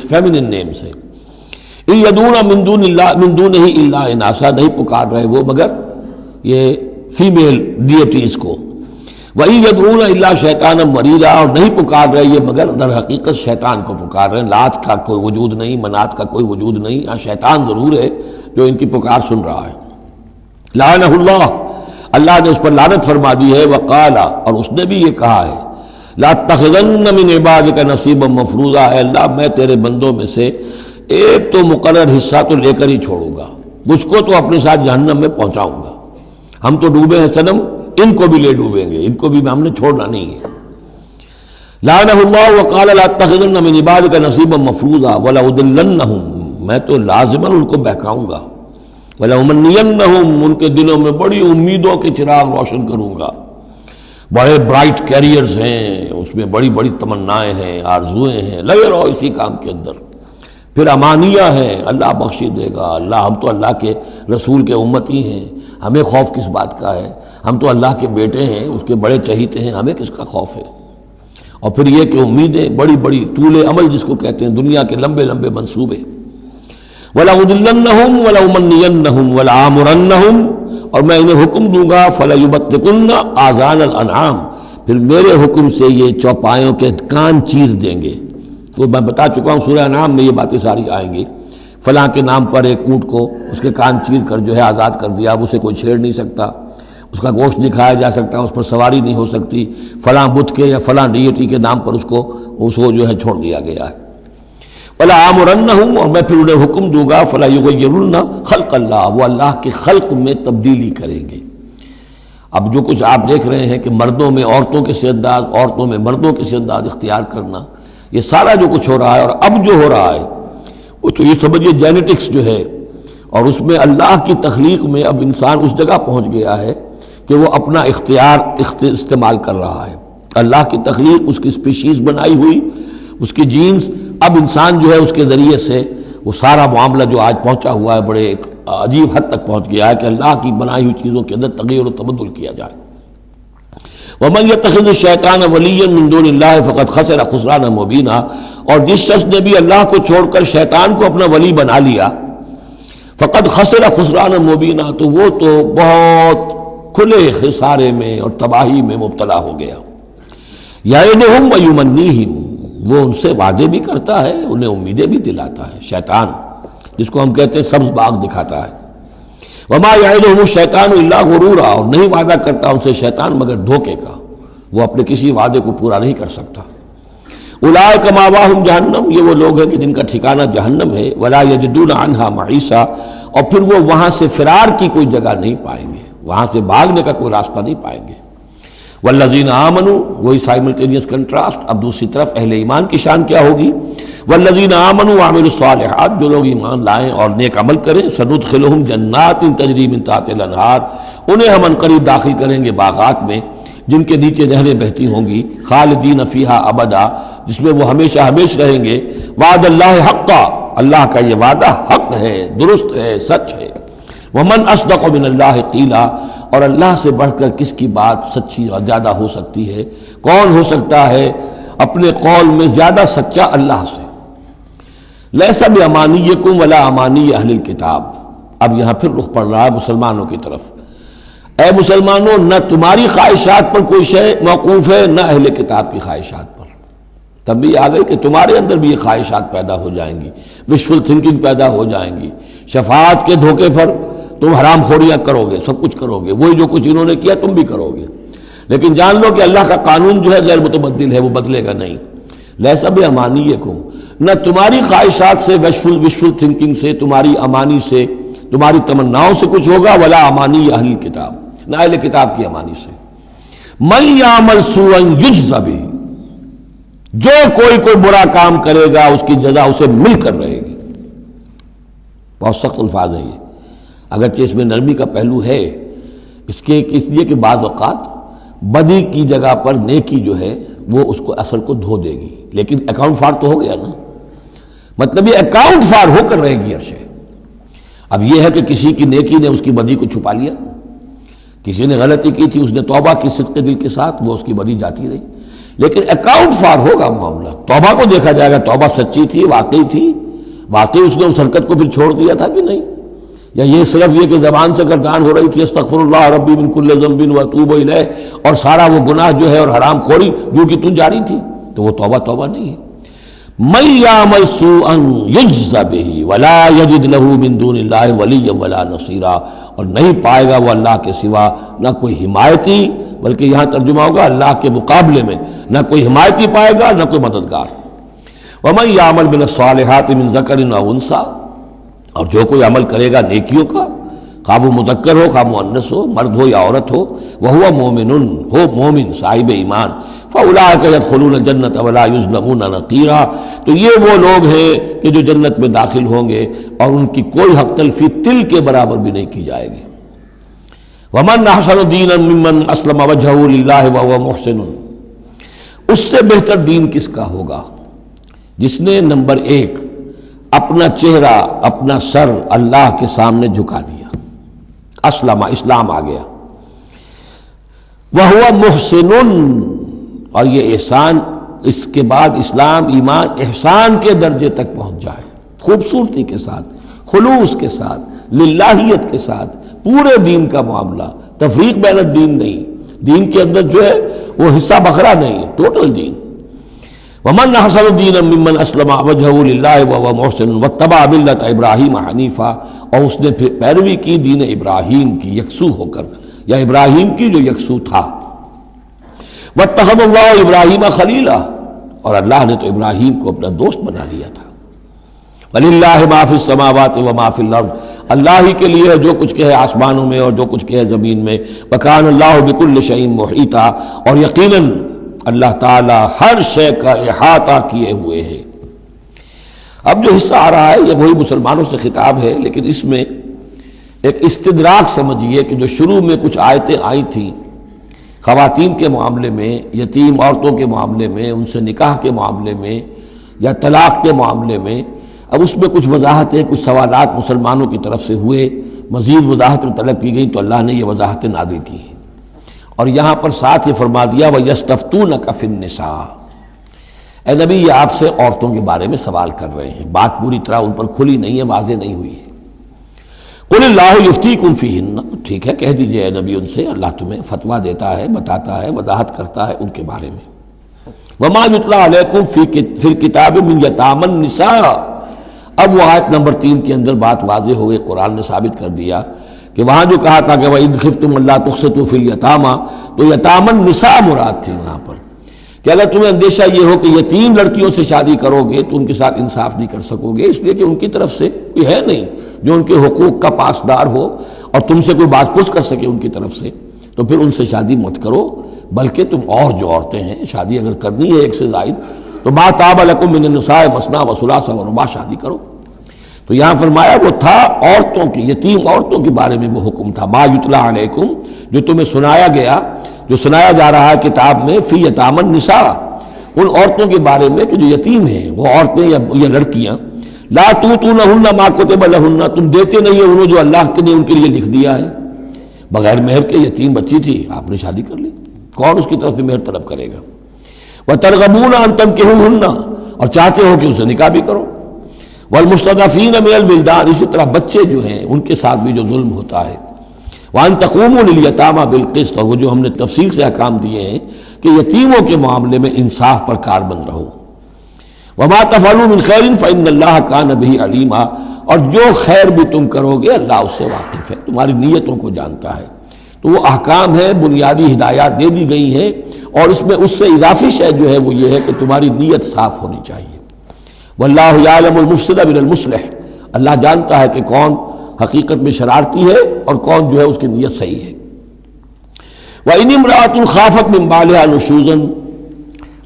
فیمنن نیمز ہیں۔ ان یدعون من دونہ الا اناثا، نہیں پکار رہے وہ مگر یہ فیمیل ڈیٹیز کو، وَإِن يَدْعُونَ إِلَّا شَيْطَانًا مَرِيدًا، اور نہیں پکار رہے یہ مگر در حقیقت شیطان کو پکار رہے ہیں، لات کا کوئی وجود نہیں، منات کا کوئی وجود نہیں، ہاں شیطان ضرور ہے جو ان کی پکار سن رہا ہے۔ لعنہ اللہ، اللہ نے اس پر لعنت فرما دی ہے، وقال، اور اس نے بھی یہ کہا ہے، لَأَتَّخِذَنَّ مِنْ عِبَادِكَ نَصِيبًا مَفْرُوضًا، اے اللہ میں تیرے بندوں میں سے ایک تو مقرر حصہ تو لے کر ہی چھوڑوں گا، مجھ کو تو اپنے ساتھ جہنم میں پہنچاؤں گا، ہم تو ڈوبے ہیں صنم، ان کو بھی لے ڈوبیں گے، ان کو بھی ہم نے چھوڑنا نہیں ہے۔ لعنہ اللہ وقال لأتخذن من عبادك نصیبا مفروضا ولأضلنهم، میں تو لازماً ان کو بہکاؤں گا، ولأمنینهم، ان کے دلوں میں بڑی امیدوں کے چراغ روشن کروں گا، بڑے برائٹ کیریئرز ہیں، اس میں بڑی بڑی تمنائیں ہیں، آرزویں ہیں، لگے رہو اسی کام کے اندر، پھر امانیہ ہیں، اللہ بخش دے گا، اللہ، ہم تو اللہ کے رسول کے امتی ہیں، ہمیں خوف کس بات کا ہے، ہم تو اللہ کے بیٹے ہیں، اس کے بڑے چہیتے ہیں، ہمیں کس کا خوف ہے۔ اور پھر یہ کہ امیدیں بڑی بڑی، طول عمل جس کو کہتے ہیں، دنیا کے لمبے لمبے منصوبے۔ وَلَأُضِلَّنَّهُمْ وَلَأُمَنِّيَنَّهُمْ وَلَآمُرَنَّهُمْ، اور میں انہیں حکم دوں گا، فَلَيُبَتِّكُنَّ آذَانَ الْأَنْعَامِ، پھر میرے حکم سے یہ چوپایوں کے کان چیر دیں گے۔ تو میں بتا چکا ہوں سورہ انعام میں یہ باتیں ساری آئیں گی، فلاں کے نام پر ایک اونٹ کو اس کے کان چیر کر جو ہے آزاد کر دیا، اب اسے کوئی چھیڑ نہیں سکتا، اس کا گوشت نہیں کھایا جا سکتا، اس پر سواری نہیں ہو سکتی، فلاں بت کے یا فلاں ڈیٹی کے نام پر اس کو جو ہے چھوڑ دیا گیا ہے۔ وَلَآمُرَنَّهُمْ، اور میں پھر انہیں حکم دوں گا، فَلَا يُغَيِّرُنَّ خَلْقَ اللَّهِ، وہ اللہ کے خلق میں تبدیلی کریں گے۔ اب جو کچھ آپ دیکھ رہے ہیں کہ مردوں میں عورتوں کے سے انداز، عورتوں میں مردوں کے سے انداز اختیار کرنا، یہ سارا جو کچھ ہو رہا ہے اور اب جو ہو رہا ہے وہ تو یہ سمجھیے جینیٹکس جو ہے، اور اس میں اللہ کی تخلیق میں اب انسان اس جگہ پہنچ گیا ہے کہ وہ اپنا اختیار استعمال کر رہا ہے۔ اللہ کی تخلیق، اس کی اسپیشیز بنائی ہوئی، اس کی جینز، اب انسان جو ہے اس کے ذریعے سے وہ سارا معاملہ جو آج پہنچا ہوا ہے بڑے ایک عجیب حد تک پہنچ گیا ہے کہ اللہ کی بنائی ہوئی چیزوں کے اندر تغیر و تبدل کیا جائے۔ وَمَنْ يَتَّخِذِ الشَّيْطَانَ وَلِيًّا مِنْ دُونِ اللَّهِ فَقَدْ خَسِرَ خُسْرَانًا مُبِينًا، اور جس شخص نے بھی اللہ کو چھوڑ کر شیطان کو اپنا ولی بنا لیا، فَقَدْ خَسِرَ خُسْرَانًا مُبِينًا، تو وہ تو بہت کھلے خسارے میں اور تباہی میں مبتلا ہو گیا۔ یعدہم ویمنیہم، وہ ان سے وعدے بھی کرتا ہے، انہیں امیدیں بھی دلاتا ہے، شیطان جس کو ہم کہتے ہیں سبز باغ دکھاتا ہے۔ وما یعدہم الشیطان الا غرورا، اور نہیں وعدہ کرتا ان سے شیطان مگر دھوکے کا، وہ اپنے کسی وعدے کو پورا نہیں کر سکتا۔ اولئک مأواہم جہنم، یہ وہ لوگ ہیں کہ جن کا ٹھکانہ جہنم ہے، ولا یجدون عنہا محیصا، اور پھر وہ وہاں سے فرار کی کوئی جگہ نہیں پائیں گے، وہاں سے بھاگنے کا کوئی راستہ نہیں پائیں گے۔ والذین آمنوا، وہی سائملٹینیس کنٹراسٹ، اب دوسری طرف اہل ایمان کی شان کیا ہوگی؟ والذین آمنوا وعملوا الصالحات، جو لوگ ایمان لائیں اور نیک عمل کریں، سندخلہم جنات تجری من تحتہا الانہار، انہیں ہم عنقریب داخل کریں گے باغات میں جن کے نیچے نہریں بہتی ہوں گی، خالدین فیہا ابدا، جس میں وہ ہمیشہ ہمیش رہیں گے۔ وعد اللہ حقا، اللہ کا یہ وعدہ حق ہے، درست ہے، سچ ہے۔ ومن اصدق من اللہ قیلا، اور اللہ سے بڑھ کر کس کی بات سچی اور زیادہ ہو سکتی ہے؟ کون ہو سکتا ہے اپنے قول میں زیادہ سچا اللہ سے؟ لیس بامانیکم ولا امانی اہل الکتاب، اب یہاں پھر رخ پڑ رہا ہے مسلمانوں کی طرف۔ اے مسلمانوں، نہ تمہاری خواہشات پر کوئی شے موقوف ہے، نہ اہل کتاب کی خواہشات پر۔ تب بھی آ گئی کہ تمہارے اندر بھی یہ خواہشات پیدا ہو جائیں گی، وشفل تھنکنگ پیدا ہو جائیں گی، شفاعت کے دھوکے پر تم حرام خوریاں کرو گے، سب کچھ کرو گے، وہی جو کچھ انہوں نے کیا تم بھی کرو گے۔ لیکن جان لو کہ اللہ کا قانون جو ہے غیر متبدل ہے، وہ بدلے گا نہیں۔ لیسا بامانیکم، نہ تمہاری خواہشات سے، وشفل تھنکنگ سے، تمہاری امانی سے، تمہاری تمناؤں سے کچھ ہوگا، ولا امانی اہل کتاب، نہ اہل کتاب کی امانی سے۔ من یعمل سوءا یجز بہ، جو کوئی برا کام کرے گا اس کی جزا اسے مل کر رہے گی۔ بہت سخت الفاظ ہیں یہ، اگرچہ اس میں نرمی کا پہلو ہے، اس لیے کہ بعض اوقات بدی کی جگہ پر نیکی جو ہے وہ اس کو اثر کو دھو دے گی، لیکن اکاؤنٹ فار تو ہو گیا نا، مطلب یہ اکاؤنٹ فار ہو کر رہے گی عرش۔ اب یہ ہے کہ کسی کی نیکی نے اس کی بدی کو چھپا لیا، کسی نے غلطی کی تھی، اس نے توبہ کی صدق دل کے ساتھ، وہ اس کی بدی جاتی رہی، لیکن اکاؤنٹ فار ہوگا معاملہ۔ توبہ کو دیکھا جائے گا، توبہ سچی تھی، واقعی تھی، واقعی اس نے اس حرکت کو پھر چھوڑ دیا تھا کہ نہیں، یا یہ صرف یہ کہ زبان سے گردان ہو رہی تھی استغفر اللہ ربی من کل ذنب واتوب الیہ، اور سارا وہ گناہ جو ہے اور حرام خوری جو کہ تم جاری تھی، تو وہ توبہ نہیں ہے۔ من یعمل سوءا یجز بہ ولا یجد له من دون اللہ ولیا ولا نصیرا، اور نہیں پائے گا وہ اللہ کے سوا نہ کوئی حمایتی، بلکہ یہاں ترجمہ ہوگا اللہ کے مقابلے میں نہ کوئی حمایتی پائے گا نہ کوئی مددگار۔ ومن یعمل من الصالحات من ذکر او انثی، اور جو کوئی عمل کرے گا نیکیوں کا، خواہ وہ مذکر ہو خواہ مؤنث ہو، مرد ہو یا عورت ہو، وہو مومن، ہو مومن صاحب ایمان، فاولئک یدخلون الجنۃ ولا یظلمون نقیرا، تو یہ وہ لوگ ہیں کہ جو جنت میں داخل ہوں گے اور ان کی کوئی حق تلفی تل کے برابر بھی نہیں کی جائے گی۔ ومن احسن دینا ممن اسلم وجہہ للہ وہو محسن، اس سے بہتر دین کس کا ہوگا جس نے نمبر 1 اپنا چہرہ، اپنا سر اللہ کے سامنے جھکا دیا، اسلم، اسلام آ گیا، وہو محسن، اور یہ احسان، اس کے بعد اسلام ایمان احسان کے درجے تک پہنچ جائے، خوبصورتی کے ساتھ، خلوص کے ساتھ، للہیت کے ساتھ، پورے دین کا معاملہ، تفریق بین الدین نہیں، دین کے اندر جو ہے وہ حصہ بکھرا نہیں، ٹوٹل دین۔ ومن احسن دینا ممن اسلم وجہہ للہ وہو محسن واتبع ملت ابراہیم حنیفا، اور اس نے پھر پیروی کی دین ابراہیم کی یکسو ہو کر، یا ابراہیم کی جو یکسو تھا۔ واتخذ اللہ ابراہیم خلیلا، اور اللہ نے تو ابراہیم کو اپنا دوست بنا لیا تھا۔ وَلِلَّهِ مَا فِي السَّمَاوَاتِ وَمَا فِي الْأَرْضِ، اللہ ہی کے لیے جو کچھ کہ ہے آسمانوں میں اور جو کچھ کہ ہے زمین میں۔ وَكَانَ اللَّهُ بِكُلِّ شَيْءٍ مُحِيطًا، اور یقیناً اللہ تعالیٰ ہر شے کا احاطہ کیے ہوئے ہے۔ اب جو حصہ آ رہا ہے یہ وہی مسلمانوں سے خطاب ہے، لیکن اس میں ایک استدراک سمجھیے کہ جو شروع میں کچھ آیتیں آئی تھیں خواتین کے معاملے میں، یتیم عورتوں کے معاملے میں، ان سے نکاح کے معاملے میں یا طلاق کے معاملے میں، اب اس میں کچھ وضاحتیں، کچھ سوالات مسلمانوں کی طرف سے ہوئے، مزید وضاحتیں طلب کی گئیں تو اللہ نے یہ وضاحتیں نازل کی ہیں، اور یہاں پر ساتھ یہ فرما دیا وَيَسْتَفْتُونَكَ فِي النِّسَاءِ، اے نبی یہ آپ سے عورتوں کے بارے میں سوال کر رہے ہیں، بات پوری طرح ان پر کھلی نہیں ہے، واضح نہیں ہوئی ہے۔ قُلِ اللَّهُ يُفْتِيكُمْ فِيهِنَّ، ٹھیک ہے کہہ دیجئے اے نبی ان سے، اللہ تمہیں فتویٰ دیتا ہے، بتاتا ہے، وضاحت کرتا ہے ان کے بارے میں۔ وَمَا يُتْلَىٰ عَلَيْكُمْ فِي الْكِتَابِ مِنْ يَتَامَى النِّسَاءِ، اب وہ آیت نمبر 3 کے اندر بات واضح ہو گئی، قرآن نے ثابت کر دیا کہ وہاں جو کہا تھا کہ وَإِذْ خِفْتُمْ أَلَّا تُقْسِطُوا فِي الْيَتَامَى، تو یتامى النساء مراد تھی وہاں پر، کہ اگر تمہیں اندیشہ یہ ہو کہ یتیم لڑکیوں سے شادی کرو گے تو ان کے ساتھ انصاف نہیں کر سکو گے، اس لیے کہ ان کی طرف سے کوئی ہے نہیں جو ان کے حقوق کا پاسدار ہو اور تم سے کوئی بات پوچھ کر سکے ان کی طرف سے، تو پھر ان سے شادی مت کرو، بلکہ تم اور جو عورتیں ہیں شادی اگر کرنی ہے ایک سے زائد تو ما طاب لکم من النساء مثنی وثلاث ورباع، شادی کرو۔ تو یہاں فرمایا وہ تھا عورتوں کی، یتیم عورتوں کے بارے میں وہ حکم تھا، ما یتلی علیکم، جو تمہیں سنایا گیا، جو سنایا جا رہا ہے کتاب میں، فی یتامی النساء، ان عورتوں کے بارے میں کہ جو یتیم ہیں، وہ عورتیں یا لڑکیاں، لا تؤتونہن ما کتب لہن، تم دیتے نہیں ہیں انہوں جو اللہ نے ان کے لیے لکھ دیا ہے، بغیر مہر کے یتیم بچی تھی، آپ نے شادی کر لی، کون اس کی طرف سے مہر طلب کرے گا؟ وترغبون ان تنکحوہن، اور چاہتے ہو کہ اسے نکاح بھی کرو، والمستضعفین من الولدان، اسی طرح بچے جو ہیں ان کے ساتھ بھی جو ظلم ہوتا ہے، وان تقوموا للیتامی بالقسط، اور وہ جو ہم نے تفصیل سے احکام دیے ہیں کہ یتیموں کے معاملے میں انصاف پر کاربند رہو، وما تفعلوا من خیر فإن اللہ کان بہ علیما، اور جو خیر بھی تم کرو گے اللہ اس سے واقف ہے، تمہاری نیتوں کو جانتا ہے۔ تو وہ احکام ہے، بنیادی ہدایات دے دی گئی ہیں، اور اس میں اس سے اضافی شے جو ہے وہ یہ ہے کہ تمہاری نیت صاف ہونی چاہیے۔ واللہ یعلم المفسد من المصلح، اللہ جانتا ہے کہ کون حقیقت میں شرارتی ہے اور کون جو ہے اس کی نیت صحیح ہے۔ وَإِنِ امْرَأَةٌ خَافَتْ مِنْ بَعْلِهَا نُشُوزًا،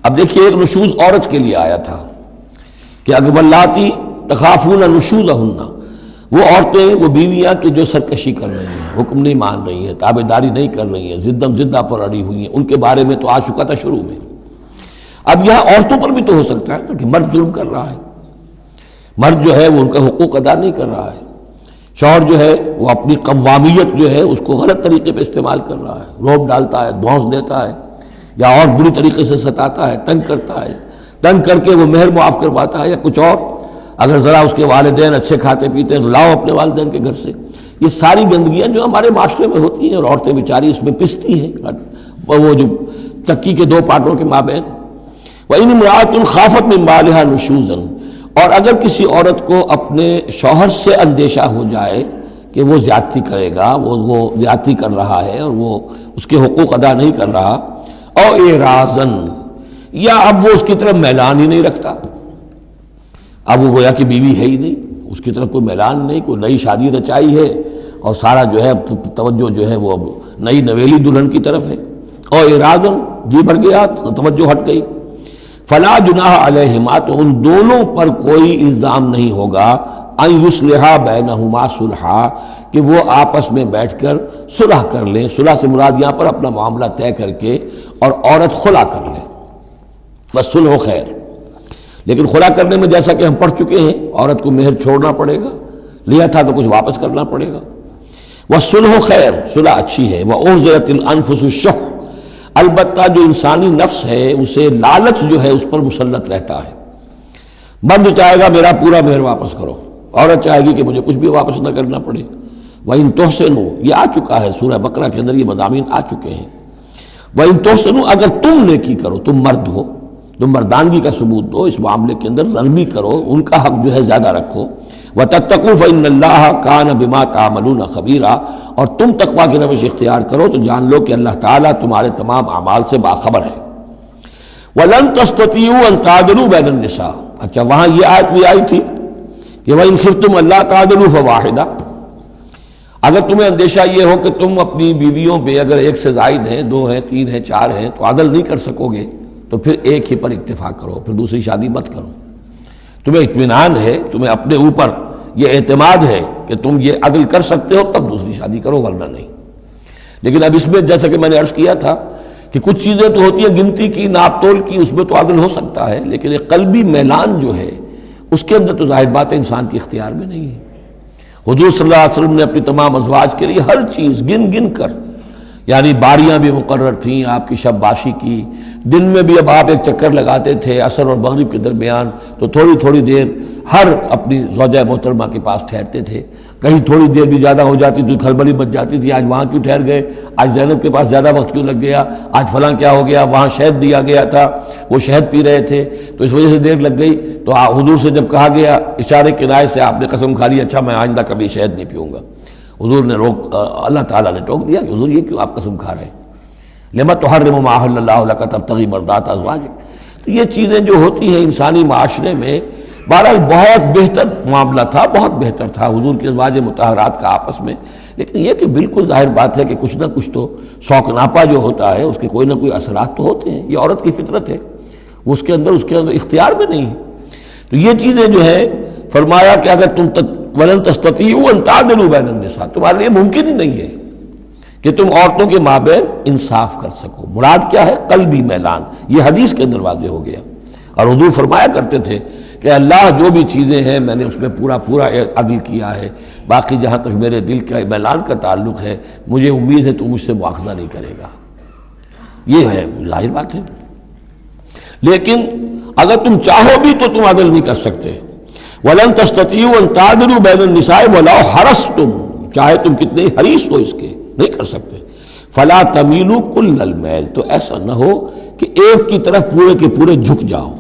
اب دیکھیے ایک نشوز عورت کے لیے آیا تھا کہ اگر واللاتی تخافون نشوزہن، وہ عورتیں، وہ بیویاں کہ جو سرکشی کر رہی ہیں، حکم نہیں مان رہی ہیں، تابعداری نہیں کر رہی ہیں، زدم زدہ پر اڑی ہوئی ہیں، ان کے بارے میں تو آ چکا تھا شروع میں۔ اب یہاں عورتوں پر بھی تو ہو سکتا ہے کہ مرد ظلم کر رہا ہے، مرد جو ہے وہ ان کا حقوق ادا نہیں کر رہا ہے، شوہر جو ہے وہ اپنی قوامیت جو ہے اس کو غلط طریقے پہ استعمال کر رہا ہے، روب ڈالتا ہے، دھونس دیتا ہے، یا اور بری طریقے سے ستاتا ہے، تنگ کرتا ہے، تنگ کر کے وہ مہر معاف کرواتا ہے یا کچھ اور، اگر ذرا اس کے والدین اچھے کھاتے پیتے ہیں تو لاؤ اپنے والدین کے گھر سے۔ یہ ساری گندگیاں جو ہمارے معاشرے میں ہوتی ہیں اور عورتیں بیچاری اس میں پستی ہیں، وہ جو چکی کے دو پارٹوں کے مابین۔ وَإِنِ امْرَأَةٌ خَافَتْ مِنْ بَعْلِهَا نُشُوزًا، اور اگر کسی عورت کو اپنے شوہر سے اندیشہ ہو جائے کہ وہ زیادتی کرے گا، وہ زیادتی کر رہا ہے اور وہ اس کے حقوق ادا نہیں کر رہا، او اعراضاً، یا اب وہ اس کی طرف میلان ہی نہیں رکھتا، اب وہ گویا کہ بیوی ہے ہی نہیں، اس کی طرف کوئی میلان نہیں، کوئی نئی شادی رچائی ہے اور سارا جو ہے توجہ جو ہے وہ اب نئی نویلی دلہن کی طرف ہے، او اعراضاً، جی بھر گیا، توجہ ہٹ گئی، فلا جناح علیہما، تو ان دونوں پر کوئی الزام نہیں ہوگا، ان یصلحا بینہما صلحا، کہ وہ آپس میں بیٹھ کر صلح کر لیں۔ صلح سے مراد یہاں پر اپنا معاملہ طے کر کے اور عورت خلا کر لے، بس صلح و خیر۔ لیکن خلا کرنے میں جیسا کہ ہم پڑھ چکے ہیں عورت کو مہر چھوڑنا پڑے گا، لیا تھا تو کچھ واپس کرنا پڑے گا۔ والصلح خیر، صلح اچھی ہے۔ وأحضرت الانفس الشح، البتہ جو انسانی نفس ہے اسے لالچ جو ہے اس پر مسلط رہتا ہے، مرد چاہے گا میرا پورا مہر واپس کرو، عورت چاہے گی کہ مجھے کچھ بھی واپس نہ کرنا پڑے۔ وَإِن تُحْسِنُوا، یہ آ چکا ہے سورہ بقرہ کے اندر، یہ مضامین آ چکے ہیں۔ وَإِن تُحْسِنُوا، اگر تم نیکی کرو، تم مرد ہو، تم مردانگی کا ثبوت دو، اس معاملے کے اندر نرمی کرو، ان کا حق جو ہے زیادہ رکھو۔ وَتَتَّقُوا فَإِنَّ اللَّهَ كَانَ بِمَا تَعْمَلُونَ خَبِيرًا، اور تم تقویٰ کی روش اختیار کرو تو جان لو کہ اللہ تعالیٰ تمہارے تمام اعمال سے باخبر ہے۔ وَلَن تَسْتَطِيعُوا أَن تَعْدِلُوا بَيْنَ النِّسَاءِ، اچھا وہاں یہ آیت بھی آئی تھی کہ وَإِنْ خِفْتُمْ أَلَّا تَعْدِلُوا فَوَاحِدَةً، اگر تمہیں اندیشہ یہ ہو کہ تم اپنی بیویوں پہ اگر ایک سے زائد ہیں، دو ہیں، تین ہیں، چار ہیں، تو عدل نہیں کر سکو گے تو پھر ایک ہی پر اکتفا کرو، پھر دوسری شادی مت کرو۔ تمہیں اطمینان ہے، تمہیں اپنے اوپر یہ اعتماد ہے کہ تم یہ عدل کر سکتے ہو تب دوسری شادی کرو، ورنہ نہیں۔ لیکن اب اس میں جیسا کہ میں نے عرض کیا تھا کہ کچھ چیزیں تو ہوتی ہیں گنتی کی، ناپ تول کی، اس میں تو عدل ہو سکتا ہے، لیکن ایک قلبی میلان جو ہے اس کے اندر تو ظاہر بات ہے انسان کے اختیار میں نہیں ہے۔ حضور صلی اللہ علیہ وسلم نے اپنی تمام ازواج کے لیے ہر چیز گن گن کر، یعنی باریاں بھی مقرر تھیں آپ کی شب باشی کی، دن میں بھی اب آپ ایک چکر لگاتے تھے عصر اور مغرب کے درمیان، تو تھوڑی تھوڑی دیر ہر اپنی زوجہ محترمہ کے پاس ٹھہرتے تھے، کہیں تھوڑی دیر بھی زیادہ ہو جاتی تو کھلبلی مچ جاتی تھی، آج وہاں کیوں ٹھہر گئے، آج زینب کے پاس زیادہ وقت کیوں لگ گیا، آج فلاں کیا ہو گیا، وہاں شہد دیا گیا تھا وہ شہد پی رہے تھے تو اس وجہ سے دیر لگ گئی۔ تو حضور سے جب کہا گیا اشارے کنائے سے آپ نے قسم کھا لی اچھا میں آئندہ کبھی شہد نہیں پیوں گا، حضور نے اللہ تعالیٰ نے ٹوک دیا کہ حضور یہ کیوں آپ قسم کھا رہے ہیں، لما تحرم ما احل اللہ لک تبتغی مرضات ازواجک۔ تو یہ چیزیں جو ہوتی ہیں انسانی معاشرے میں، بہرحال بہت بہتر معاملہ تھا، بہت بہتر تھا حضور کی ازواج مطہرات کا آپس میں، لیکن یہ کہ بالکل ظاہر بات ہے کہ کچھ نہ کچھ تو شوق ناپا جو ہوتا ہے اس کے کوئی نہ کوئی اثرات تو ہوتے ہیں، یہ عورت کی فطرت ہے، اس کے اندر اختیار میں نہیں ہے۔ تو یہ چیزیں جو ہے فرمایا کہ اگر تم وَلَن تَسْتَطِيعُوا أَن تَعْدِلُوا بَيْنَ النِّسَاءِ، تمہارے لیے ممکن ہی نہیں ہے کہ تم عورتوں کے مابین انصاف کر سکو۔ مراد کیا ہے؟ قلبی میلان، یہ حدیث کے اندر واضح ہو گیا۔ اور حضور فرمایا کرتے تھے کہ اللہ جو بھی چیزیں ہیں میں نے اس میں پورا عدل کیا ہے، باقی جہاں تک میرے دل کا میلان کا تعلق ہے مجھے امید ہے تو مجھ سے مواخذہ نہیں کرے گا، یہ ہے ظاہر بات ہے۔ لیکن اگر تم چاہو بھی تو تم عدل نہیں کر سکتے۔ وَلَن تَسْتَطِيعُوا أَن تَعْدِلُوا بَيْنَ النِّسَاءِ وَلَوْ حَرَصْتُمْ، چاہے تم کتنے حریص ہو اس کے نہیں کر سکتے۔ فَلَا تَمِيلُوا كُلَّ الْمَيْلِ، تو ایسا نہ ہو کہ ایک کی طرف پورے کے پورے جھک جاؤ،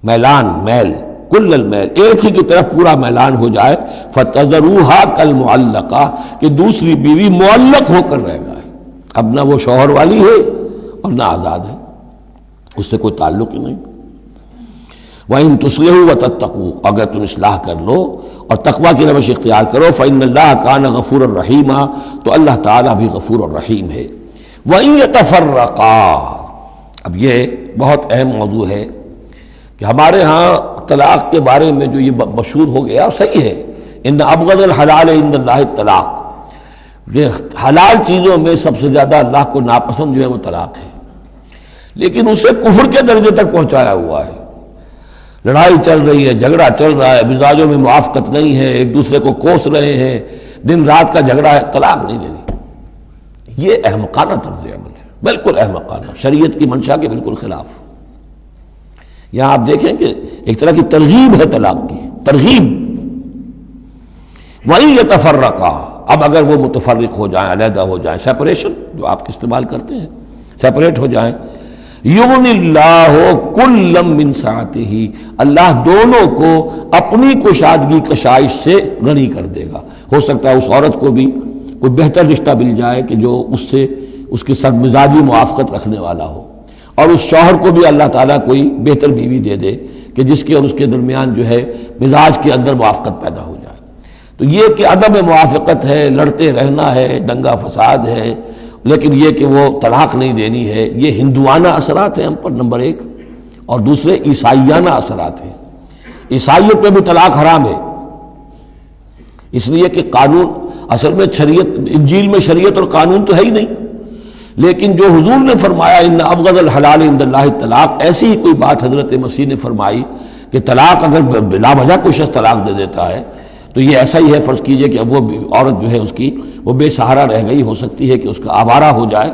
میلان، میل، کل المیل، ایک ہی کی طرف پورا میلان ہو جائے، فَتَذَرُوهَا كَالْمُعَلَّقَةِ کہ دوسری بیوی معلق ہو کر رہ جائے، اب نہ وہ شوہر والی ہے اور نہ آزاد ہے، اس سے کوئی تعلق ہی نہیں۔ وَإِن تُصْلِحُوا وَتَتَّقُوا اگر تم اصلاح کر لو اور تقوی کی روش اختیار کرو، فَإِنَّ اللَّهَ كَانَ غَفُورًا رَحِيمًا تو اللہ تعالیٰ بھی غفور الرحیم ہے۔ وَإِن يَتَفَرَّقَا اب یہ بہت اہم موضوع ہے کہ ہمارے ہاں طلاق کے بارے میں جو یہ مشہور ہو گیا صحیح ہے، ان ابغض الحلال عند اللہ الطلاق، یہ حلال چیزوں میں سب سے زیادہ اللہ کو ناپسند جو ہے وہ طلاق ہے، لیکن اسے کفر کے درجے تک پہنچایا ہوا ہے۔ لڑائی چل رہی ہے، جھگڑا چل رہا ہے، مزاجوں میں موافقت نہیں ہے، ایک دوسرے کو کوس رہے ہیں، دن رات کا جھگڑا ہے، طلاق نہیں دینی، یہ احمقانہ طرز عمل ہے، بالکل احمقانہ، شریعت کی منشا کے بالکل خلاف۔ یہاں آپ دیکھیں کہ ایک طرح کی ترغیب ہے طلاق کی، ترغیب۔ وَإِن يَتَفَرَّقَا اب اگر وہ متفرق ہو جائیں، علیحدہ ہو جائیں، سیپریشن جو آپ استعمال کرتے ہیں، سیپریٹ ہو جائیں، یغنی اللہ کلا من سعتہ اللہ دونوں کو اپنی کشادگی کشائش سے غنی کر دے گا۔ ہو سکتا ہے اس عورت کو بھی کوئی بہتر رشتہ مل جائے کہ جو اس سے اس کے ساتھ مزاجی موافقت رکھنے والا ہو، اور اس شوہر کو بھی اللہ تعالیٰ کوئی بہتر بیوی دے دے کہ جس کے اور اس کے درمیان جو ہے مزاج کے اندر موافقت پیدا ہو جائے۔ تو یہ کہ عدم موافقت ہے، لڑتے رہنا ہے، دنگا فساد ہے، لیکن یہ کہ وہ طلاق نہیں دینی ہے، یہ ہندوانہ اثرات ہیں ہم پر نمبر ایک، اور دوسرے عیسائیانہ اثرات ہیں۔ عیسائیت میں بھی طلاق حرام ہے، اس لیے کہ قانون اصل میں شریعت، انجیل میں شریعت اور قانون تو ہے ہی نہیں، لیکن جو حضور نے فرمایا ان ابغض الحلال عند اللہ الطلاق، ایسی ہی کوئی بات حضرت مسیح نے فرمائی کہ طلاق اگر بلا وجہ کوئی شخص طلاق دے دیتا ہے تو یہ ایسا ہی ہے، فرض کیجئے کہ اب وہ عورت جو ہے اس کی وہ بے سہارا رہ گئی، ہو سکتی ہے کہ اس کا آوارہ ہو جائے،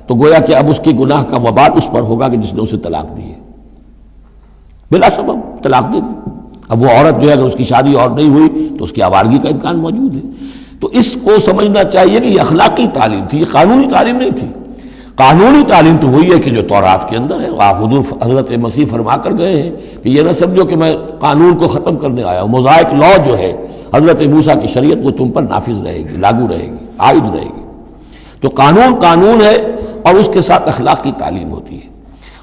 تو گویا کہ اب اس کی گناہ کا وبال اس پر ہوگا کہ جس نے اسے طلاق دی ہے، بلا سبب طلاق دے دی۔ اب وہ عورت جو ہے اگر اس کی شادی اور نہیں ہوئی تو اس کی آوارگی کا امکان موجود ہے۔ تو اس کو سمجھنا چاہیے کہ یہ اخلاقی تعلیم تھی، یہ قانونی تعلیم نہیں تھی۔ قانونی تعلیم تو وہی ہے کہ جو تورات کے اندر ہے، حضور حضرت مسیح فرما کر گئے ہیں کہ یہ نہ سمجھو کہ میں قانون کو ختم کرنے آیا ہوں، موزائک لا جو ہے حضرت موسیٰ کی شریعت وہ تم پر نافذ رہے گی، لاگو رہے گی، عائد رہے گی۔ تو قانون قانون ہے اور اس کے ساتھ اخلاق کی تعلیم ہوتی ہے،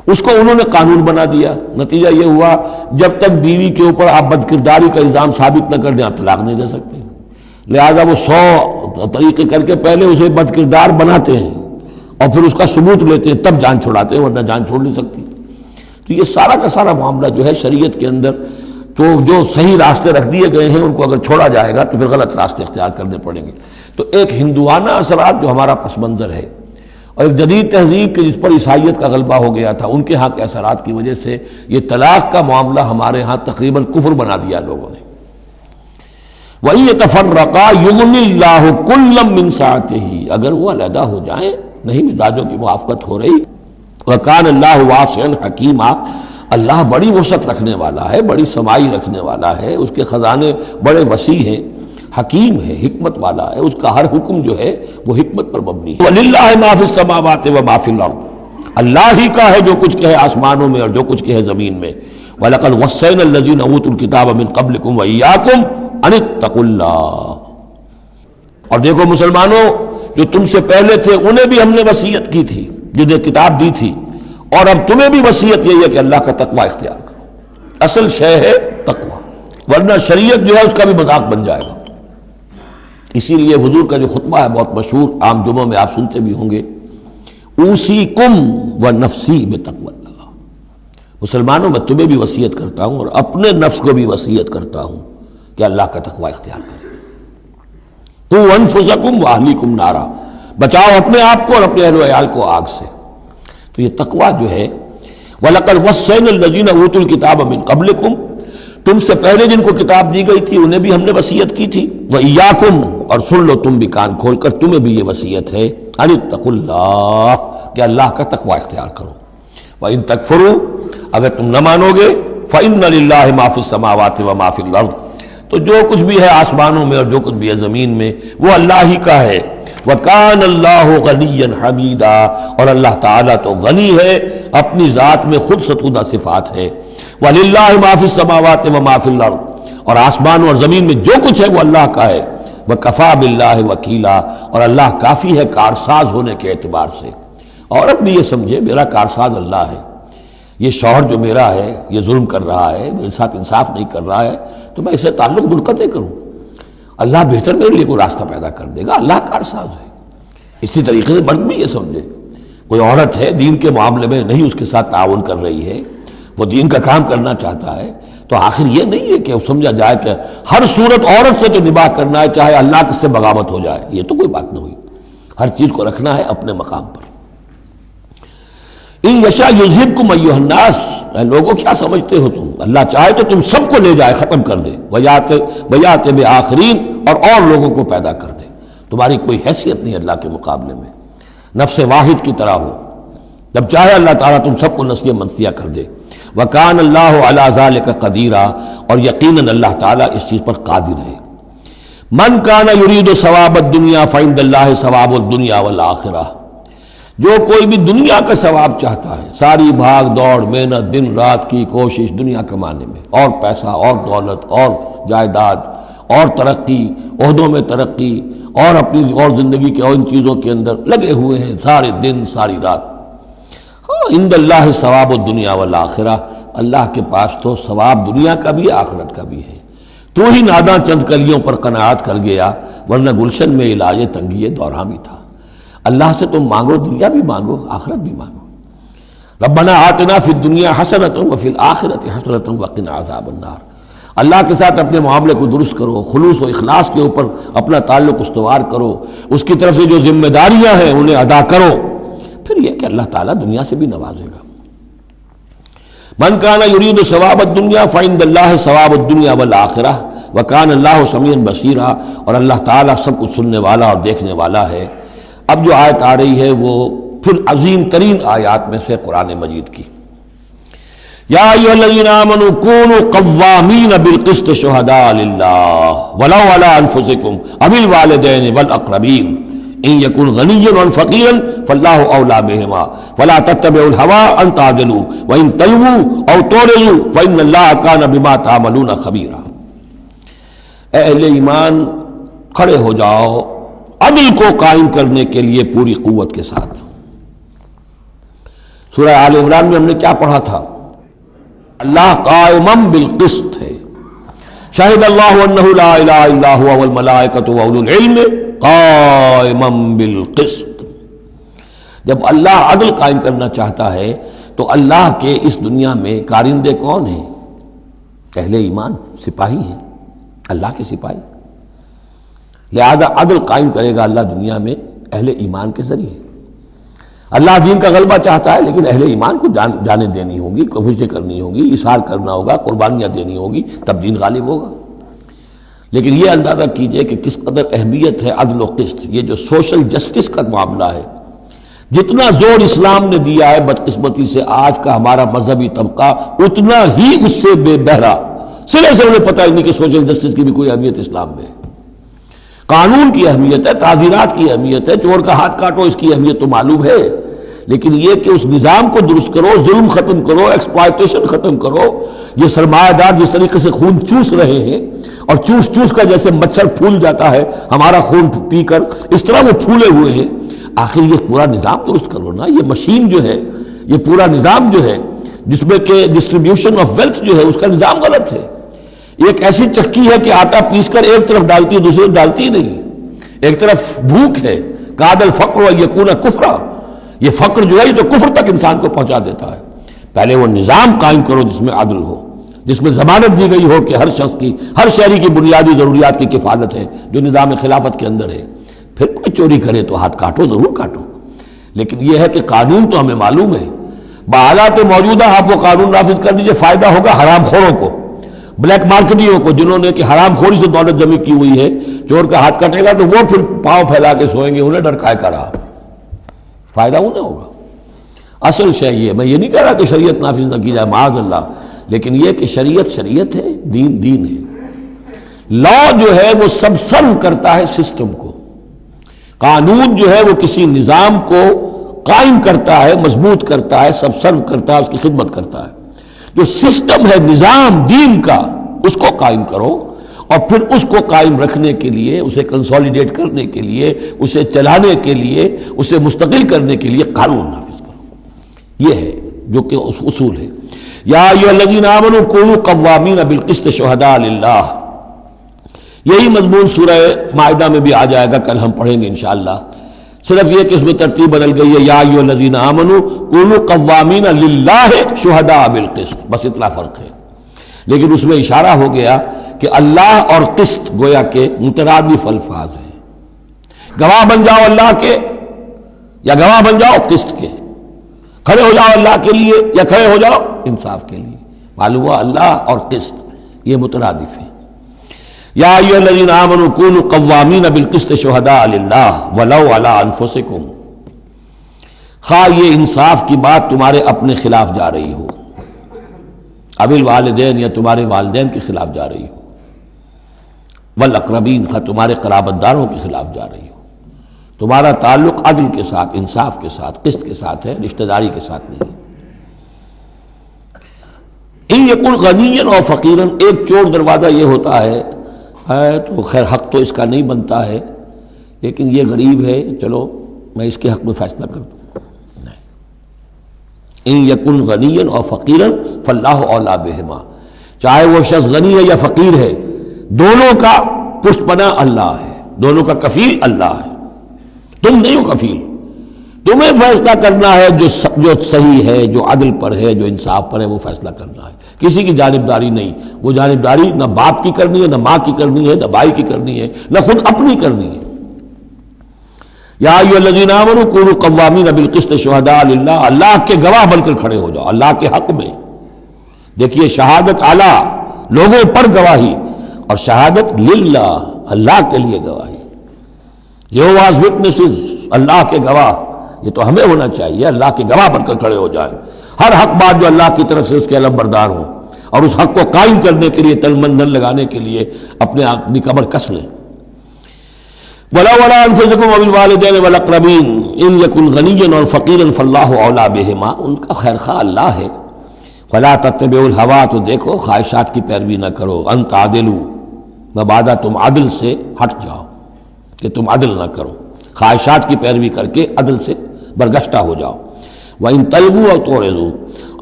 اس کو انہوں نے قانون بنا دیا، نتیجہ یہ ہوا جب تک بیوی کے اوپر آپ بد کرداری کا الزام ثابت نہ کر دیں آپ طلاق نہیں دے سکتے، لہذا وہ 100 طریقے کر کے پہلے اسے بد کردار بناتے ہیں اور پھر اس کا ثبوت لیتے ہیں، تب جان چھڑاتے ہیں، ورنہ جان چھوڑ نہیں سکتی۔ تو یہ سارا کا سارا معاملہ جو ہے شریعت کے اندر تو جو صحیح راستے رکھ دیے گئے ہیں ان کو اگر چھوڑا جائے گا تو پھر غلط راستے اختیار کرنے پڑیں گے۔ تو ایک ہندوانہ اثرات جو ہمارا پس منظر ہے، اور ایک جدید تہذیب کے جس پر عیسائیت کا غلبہ ہو گیا تھا، ان کے ہاں کے اثرات کی وجہ سے یہ طلاق کا معاملہ ہمارے ہاں تقریباً کفر بنا دیا لوگوں نے۔ وَإِن يَتَفَرَّقَا يُغْنِ اللَّهُ كُلًّا مِّن سَعَتِهِ اگر وہ علیحدہ ہو جائیں، نہیں مزاجوں کی موافقت ہو رہی، وَكَانَ اللَّهُ وَاسِعًا حَكِيمًا اللہ بڑی وسعت رکھنے والا ہے، بڑی سمائی رکھنے والا ہے، اس کے خزانے بڑے وسیع ہیں، حکیم ہے، حکمت والا ہے، اس کا ہر حکم جو ہے وہ حکمت پر مبنی ہے۔ وَلِلَّهِ مَا فِي السَّمَاوَاتِ وَمَا فِي الْأَرْضِ اللہ ہی کا ہے جو کچھ کہ ہے آسمانوں میں اور جو کچھ کہ ہے زمین میں۔ وَلَقَدْ وَصَّيْنَا الَّذِينَ أُوتُوا الْكِتَابَ مِن قَبْلِكُمْ وَإِيَّاكُمْ أَنِ اتَّقُوا اللَّهَ اور دیکھو مسلمانوں، جو تم سے پہلے تھے انہیں بھی ہم نے وصیت کی تھی، جنہیں کتاب دی تھی، اور اب تمہیں بھی وصیت یہی ہے کہ اللہ کا تقوی اختیار کرو، اصل شے ہے تقوی، ورنہ شریعت جو ہے اس کا بھی مذاق بن جائے گا۔ اسی لیے حضور کا جو خطبہ ہے بہت مشہور، عام جمعوں میں آپ سنتے بھی ہوں گے، اوصیکم ونفسی بتقوی اللہ، مسلمانوں میں تمہیں بھی وصیت کرتا ہوں اور اپنے نفس کو بھی وصیت کرتا ہوں کہ اللہ کا تقوی اختیار کریں۔ قوا انفسکم واہلیکم نارا، بچاؤ اپنے آپ کو اور اپنے اہل و عیال کو آگ سے۔ تو یہ تقوی جو ہے، وَلَقَدْ وَصَّيْنَا الَّذِينَ أُوتُوا الْكِتَابَ مِن قَبْلِكُمْ تم سے پہلے جن کو کتاب دی گئی تھی انہیں بھی ہم نے وصیت کی تھی، وَإِيَّاكُمْ اور سن لو تم بھی کان کھول کر، تمہیں بھی یہ وصیت ہے، أَنِ اتَّقُوا اللَّهَ کہ اللہ کا تقوی اختیار کرو۔ وَإِن تَكْفُرُوا اگر تم نہ مانو گے، فَإِنَّ لِلَّهِ مَا فِي السَّمَاوَاتِ وَمَا فِي الْأَرْضِ تو جو کچھ بھی ہے آسمانوں میں اور جو کچھ بھی ہے زمین میں وہ اللہ ہی کا ہے۔ وَكَانَ اللَّهُ غَنِيًّا حَمِيدًا اور اللہ تعالیٰ تو غنی ہے، اپنی ذات میں خود ستودہ صفات ہے۔ وَلِلَّهِ مَا فِي السَّمَاوَاتِ وَمَا فِي الْأَرْضِ، اور آسمان اور زمین میں جو کچھ ہے وہ اللہ کا ہے. وَكَفَى بِاللَّهِ وَكِيلًا، اور اللہ کافی ہے کارساز ہونے کے اعتبار سے. عورت بھی یہ سمجھے میرا کارساز اللہ ہے. یہ شوہر جو میرا ہے یہ ظلم کر رہا ہے، میرے ساتھ انصاف نہیں کر رہا ہے، تو میں اسے تعلق منقطع کروں. اللہ بہتر میرے لیے کوئی راستہ پیدا کر دے گا. اللہ کارساز ہے. اسی طریقے سے مرد بھی یہ سمجھے کوئی عورت ہے دین کے معاملے میں نہیں اس کے ساتھ تعاون کر رہی ہے، وہ دین کا کام کرنا چاہتا ہے، تو آخر یہ نہیں ہے کہ سمجھا جائے کہ ہر صورت عورت سے تو نباہ کرنا ہے چاہے اللہ کس سے بغاوت ہو جائے. یہ تو کوئی بات نہ ہوئی. ہر چیز کو رکھنا ہے اپنے مقام پر. ان یشاء یذہبکم ایھا الناس، اے لوگوں کیا سمجھتے ہو تم، اللہ چاہے تو تم سب کو لے جائے، ختم کر دے. ویات بآخرین، اور لوگوں کو پیدا کر دے. تمہاری کوئی حیثیت نہیں اللہ کے مقابلے میں، نفس واحد کی طرح ہو. جب چاہے اللہ تعالیٰ تم سب کو نسیہ منسیہ کر دے. وَكَانَ اللَّهُ عَلَىٰ ذَلِكَ قَدِيرًا، اور یقیناً اللہ تعالیٰ اس چیز پر قادر ہے. مَنْ كَانَ يُرِيدُ ثَوَابَ الدُّنْيَا فَعِندَ اللَّهِ ثَوَابُ الدُّنْيَا وَالْآخِرَةِ، جو کوئی بھی دنیا کا ثواب چاہتا ہے، ساری بھاگ دوڑ محنت دن رات کی کوشش دنیا کمانے میں، اور پیسہ اور دولت اور جائیداد اور ترقی، عہدوں میں ترقی، اور اپنی اور زندگی کے اور ان چیزوں کے اندر لگے ہوئے ہیں سارے دن ساری رات. عند اللہ ثواب الدنیا والآخرہ، اللہ کے پاس تو ثواب دنیا کا بھی آخرت کا بھی ہے. تو ہی ناداں چند کلیوں پر قناعت کر گیا، ورنہ گلشن میں علاج تنگی دوران بھی تھا. اللہ سے تم مانگو، دنیا بھی مانگو آخرت بھی مانگو. ربنا آتنا فی الدنیا حسنۃ وفی الآخرۃ حسنۃ وقنا عذاب النار. اللہ کے ساتھ اپنے معاملے کو درست کرو، خلوص و اخلاص کے اوپر اپنا تعلق استوار کرو، اس کی طرف سے جو ذمہ داریاں ہیں انہیں ادا کرو، پھر یہ کہ اللہ تعالیٰ دنیا سے بھی نوازے گا. من کان یرید ثواب الدنیا فعند اللہ ثواب الدنیا والآخرہ وکان اللہ سمیعا بصیرا، اور اللہ تعالیٰ سب کچھ سننے والا اور دیکھنے والا ہے. اب جو آیت آ رہی ہے وہ پھر عظیم ترین آیات میں سے قرآن مجید کی. یا ایھا الذین آمنوا کونوا قوامین بالقسط شہداء للہ ولو علی انفسکم او الوالدین والاقربین ان یکن غنیا او فقیرا فاللہ اولی بہما فلا تتبعوا الہوی ان تعدلوا وان تلووا او تعرضوا فان اللہ کان بما تعملون خبیرا. اے اہل ایمان کھڑے ہو جاؤ عدل کو قائم کرنے کے لیے پوری قوت کے ساتھ. سورہ آل عمران میں ہم نے کیا پڑھا تھا؟ اللہ قائما بالقسط ہے. شہد اللہ انہ لا الہ الا هو والملائکۃ واولو العلم قائما بالقسط. جب اللہ عدل قائم کرنا چاہتا ہے تو اللہ کے اس دنیا میں کارندے کون ہیں؟ اہل ایمان، سپاہی ہیں، اللہ کے سپاہی. لہذا عدل قائم کرے گا اللہ دنیا میں اہل ایمان کے ذریعے. اللہ دین کا غلبہ چاہتا ہے لیکن اہل ایمان کو جانیں دینی ہوگی، کوششیں کرنی ہوگی، اصرار کرنا ہوگا، قربانیاں دینی ہوگی، تب دین غالب ہوگا. لیکن یہ اندازہ کیجئے کہ کس قدر اہمیت ہے عدل و قسط. یہ جو سوشل جسٹس کا معاملہ ہے، جتنا زور اسلام نے دیا ہے بدقسمتی سے آج کا ہمارا مذہبی طبقہ اتنا ہی اس سے بے بہرا، سرے سے انہیں پتہ ہی نہیں کہ سوشل جسٹس کی بھی کوئی اہمیت اسلام میں ہے. قانون کی اہمیت ہے، تعزیرات کی اہمیت ہے، چور کا ہاتھ کاٹو اس کی اہمیت تو معلوم ہے، لیکن یہ کہ اس نظام کو درست کرو، ظلم ختم کرو، ایکسپلائٹیشن ختم کرو. یہ سرمایہ دار جس طریقے سے خون چوس رہے ہیں اور چوس چوس کر جیسے مچھر پھول جاتا ہے ہمارا خون پی کر، اس طرح وہ پھولے ہوئے ہیں. آخر یہ پورا نظام درست کرو نا. یہ مشین جو ہے، یہ پورا نظام جو ہے جس میں کہ ڈسٹریبیوشن آف ویلتھ جو ہے اس کا نظام غلط ہے. ایک ایسی چکی ہے کہ آٹا پیس کر ایک طرف ڈالتی ہے دوسری طرف ڈالتی ہی نہیں. ایک طرف بھوک ہے، کاد الفقر و یکون کفرا. یہ فقر جو ہے یہ تو کفر تک انسان کو پہنچا دیتا ہے. پہلے وہ نظام قائم کرو جس میں عدل ہو، جس میں ضمانت دی گئی ہو کہ ہر شخص کی، ہر شہری کی بنیادی ضروریات کی کفالت ہے جو نظام خلافت کے اندر ہے. پھر کوئی چوری کرے تو ہاتھ کاٹو، ضرور کاٹو، لیکن یہ ہے کہ قانون تو ہمیں معلوم ہے. بحالات موجودہ آپ وہ قانون نافذ کر دیجیے، فائدہ ہوگا حرام خوروں کو، بلیک مارکیٹیوں کو، جنہوں نے کہ حرام خوری سے دولت جمع کی ہوئی ہے. چور کا ہاتھ کٹے گا تو وہ پھر پاؤں پھیلا کے سوئیں گے، انہیں ڈر کائے کا رہا، فائدہ انہیں ہوگا. اصل شے یہ، میں یہ نہیں کہہ رہا کہ شریعت نافذ نہ کی جائے معاذ اللہ، لیکن یہ کہ شریعت شریعت ہے، دین دین ہے. لا جو ہے وہ سب سرو کرتا ہے سسٹم کو. قانون جو ہے وہ کسی نظام کو قائم کرتا ہے، مضبوط کرتا ہے، سب سرو کرتا ہے، اس کی خدمت کرتا ہے. جو سسٹم ہے نظام دین کا اس کو قائم کرو، اور پھر اس کو قائم رکھنے کے لیے، اسے کنسولیڈیٹ کرنے کے لیے، اسے چلانے کے لیے، اسے مستقل کرنے کے لیے قانون نافذ کرو۔ یہ ہے جو کہ اصول ہے۔ یا ایھا الذین آمنوا کونوا قوامین بالقسط شہداء للہ، یہی مضمون سورہ مائدہ میں بھی آ جائے گا، کل ہم پڑھیں گے انشاءاللہ۔ صرف یہ کہ اس میں ترتیب بدل گئی ہے، یا ایھا الذین آمنوا کونوا قوامین للہ شہداء بالقسط، بس اتنا فرق ہے۔ لیکن اس میں اشارہ ہو گیا کہ اللہ اور قسط گویا کہ مترادف الفاظ ہیں۔ گواہ بن جاؤ اللہ کے، یا گواہ بن جاؤ قسط کے، کھڑے ہو جاؤ اللہ کے لیے یا کھڑے ہو جاؤ انصاف کے لیے۔ معلوم ہوا اللہ اور قسط یہ مترادف ہیں۔ یا ایھا الذین آمنوا کونوا قوامین بالقسط شہداء للہ ولو علی انفسکم، خواہ یہ انصاف کی بات تمہارے اپنے خلاف جا رہی ہو، اوی الوالدین یا تمہارے والدین کے خلاف جا رہی ہو، والاقربین خواہ تمہارے قرابت داروں کے خلاف جا رہی ہو، تمہارا تعلق عدل کے ساتھ، انصاف کے ساتھ، قسط کے ساتھ ہے، رشتہ داری کے ساتھ نہیں۔ ان یکن غنیا اور فقیرا، ایک چور دروازہ یہ ہوتا ہے تو خیر حق تو اس کا نہیں بنتا ہے، لیکن یہ غریب ہے، چلو میں اس کے حق میں فیصلہ کر دوں۔ ان یکن غنیا اور فقیرا فاللہ اولیٰ بہما، چاہے وہ شخص غنی ہے یا فقیر ہے، دونوں کا پشت پناہ اللہ ہے، دونوں کا کفیل اللہ ہے، تم نہیں ہو کفیل۔ تمہیں فیصلہ کرنا ہے جو صحیح ہے، جو عدل پر ہے، جو انصاف پر ہے، وہ فیصلہ کرنا ہے، کسی کی جانبداری نہیں۔ وہ جانبداری نہ باپ کی کرنی ہے، نہ ماں کی کرنی ہے، نہ بھائی کی کرنی ہے، نہ خود اپنی کرنی ہے۔ یا ایھا الذین آمنوا کونوا قوامین بالقسط شہداء للہ، اللہ کے گواہ بن کر کھڑے ہو جاؤ اللہ کے حق میں۔ دیکھیے شہادت اعلیٰ، لوگوں پر گواہی، اور شہادت للہ، اللہ کے لیے گواہی۔ یہوہاز وٹنسز، اللہ کے گواہ، یہ تو ہمیں ہونا چاہیے، اللہ کے گواہ بن کر کھڑے ہو جائیں، ہر حق بات جو اللہ کی طرف سے اس کے علم بردار ہوں، اور اس حق کو قائم کرنے کے لیے تن من دھن لگانے کے لیے اپنی کمر کس لیں۔ وَلَوْ عَلَىٰ أَنفُسِكُمْ وَبِالْوَالِدَيْنِ وَالْأَقْرَبِينَ إِن يَكُنْ غَنِيًّا أَوْ فَقِيرًا فَاللَّهُ أَوْلَىٰ بِهِمَا، ان کا خیر خواہ اللہ ہے۔ وَلَا تَتَّبِعُوا الْهَوَىٰ، تو دیکھو خواہشات کی پیروی نہ کرو، أَن تَعْدِلُوا، مبادا تم عدل سے ہٹ جاؤ، کہ تم عدل نہ کرو، خواہشات کی پیروی کر کے عدل سے برگشتہ ہو جاؤ۔ وَإِن تَلْوُوا أَوْ تُعْرِضُوا،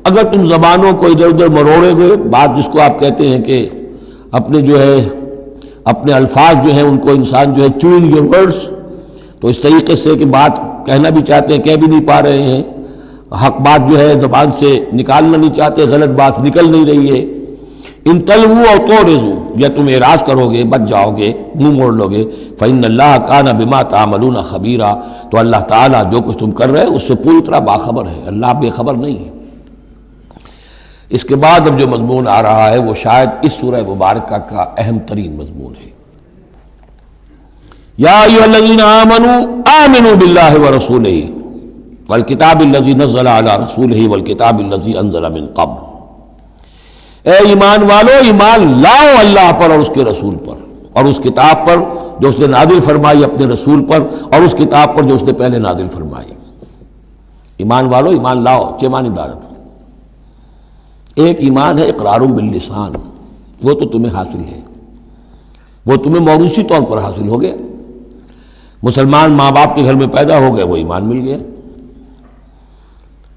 اگر تم زبانوں کو ادھر ادھر مروڑے گے، بات جس کو آپ کہتے ہیں کہ اپنے الفاظ جو ہیں ان کو انسان جو ہے چوئنگ یور ورڈز، تو اس طریقے سے کہ بات کہنا بھی چاہتے ہیں کہہ بھی نہیں پا رہے ہیں، حق بات جو ہے زبان سے نکالنا نہیں چاہتے، غلط بات نکل نہیں رہی ہے۔ ان تلووا او تعرضوا، یا تم اعراض کرو گے، بچ جاؤ گے، منہ موڑ لو گے، فإن اللہ کان بما تعملون خبیرا، تو اللہ تعالیٰ جو کچھ تم کر رہے ہیں اس سے پوری طرح باخبر ہے، اللہ بے خبر نہیں ہے۔ اس کے بعد اب جو مضمون آ رہا ہے وہ شاید اس سورہ مبارکہ کا اہم ترین مضمون ہے۔ یا ایھا الذین آمنوا آمنوا باللہ ورسولہ والکتاب الذی نزل علی رسولہ والکتاب الذی انزل من قبل، اے ایمان والو، ایمان لاؤ اللہ پر اور اس کے رسول پر، اور اس کتاب پر جو اس نے نازل فرمائی اپنے رسول پر، اور اس کتاب پر جو اس نے پہلے نازل فرمائی۔ ایمان والو، ایمان لاؤ، چھ معنی دارت۔ ایک ایمان ہے اقرار باللسان، وہ تو تمہیں حاصل ہے، وہ تمہیں موروثی طور پر حاصل ہو گیا، مسلمان ماں باپ کے گھر میں پیدا ہو گئے، وہ ایمان مل گیا۔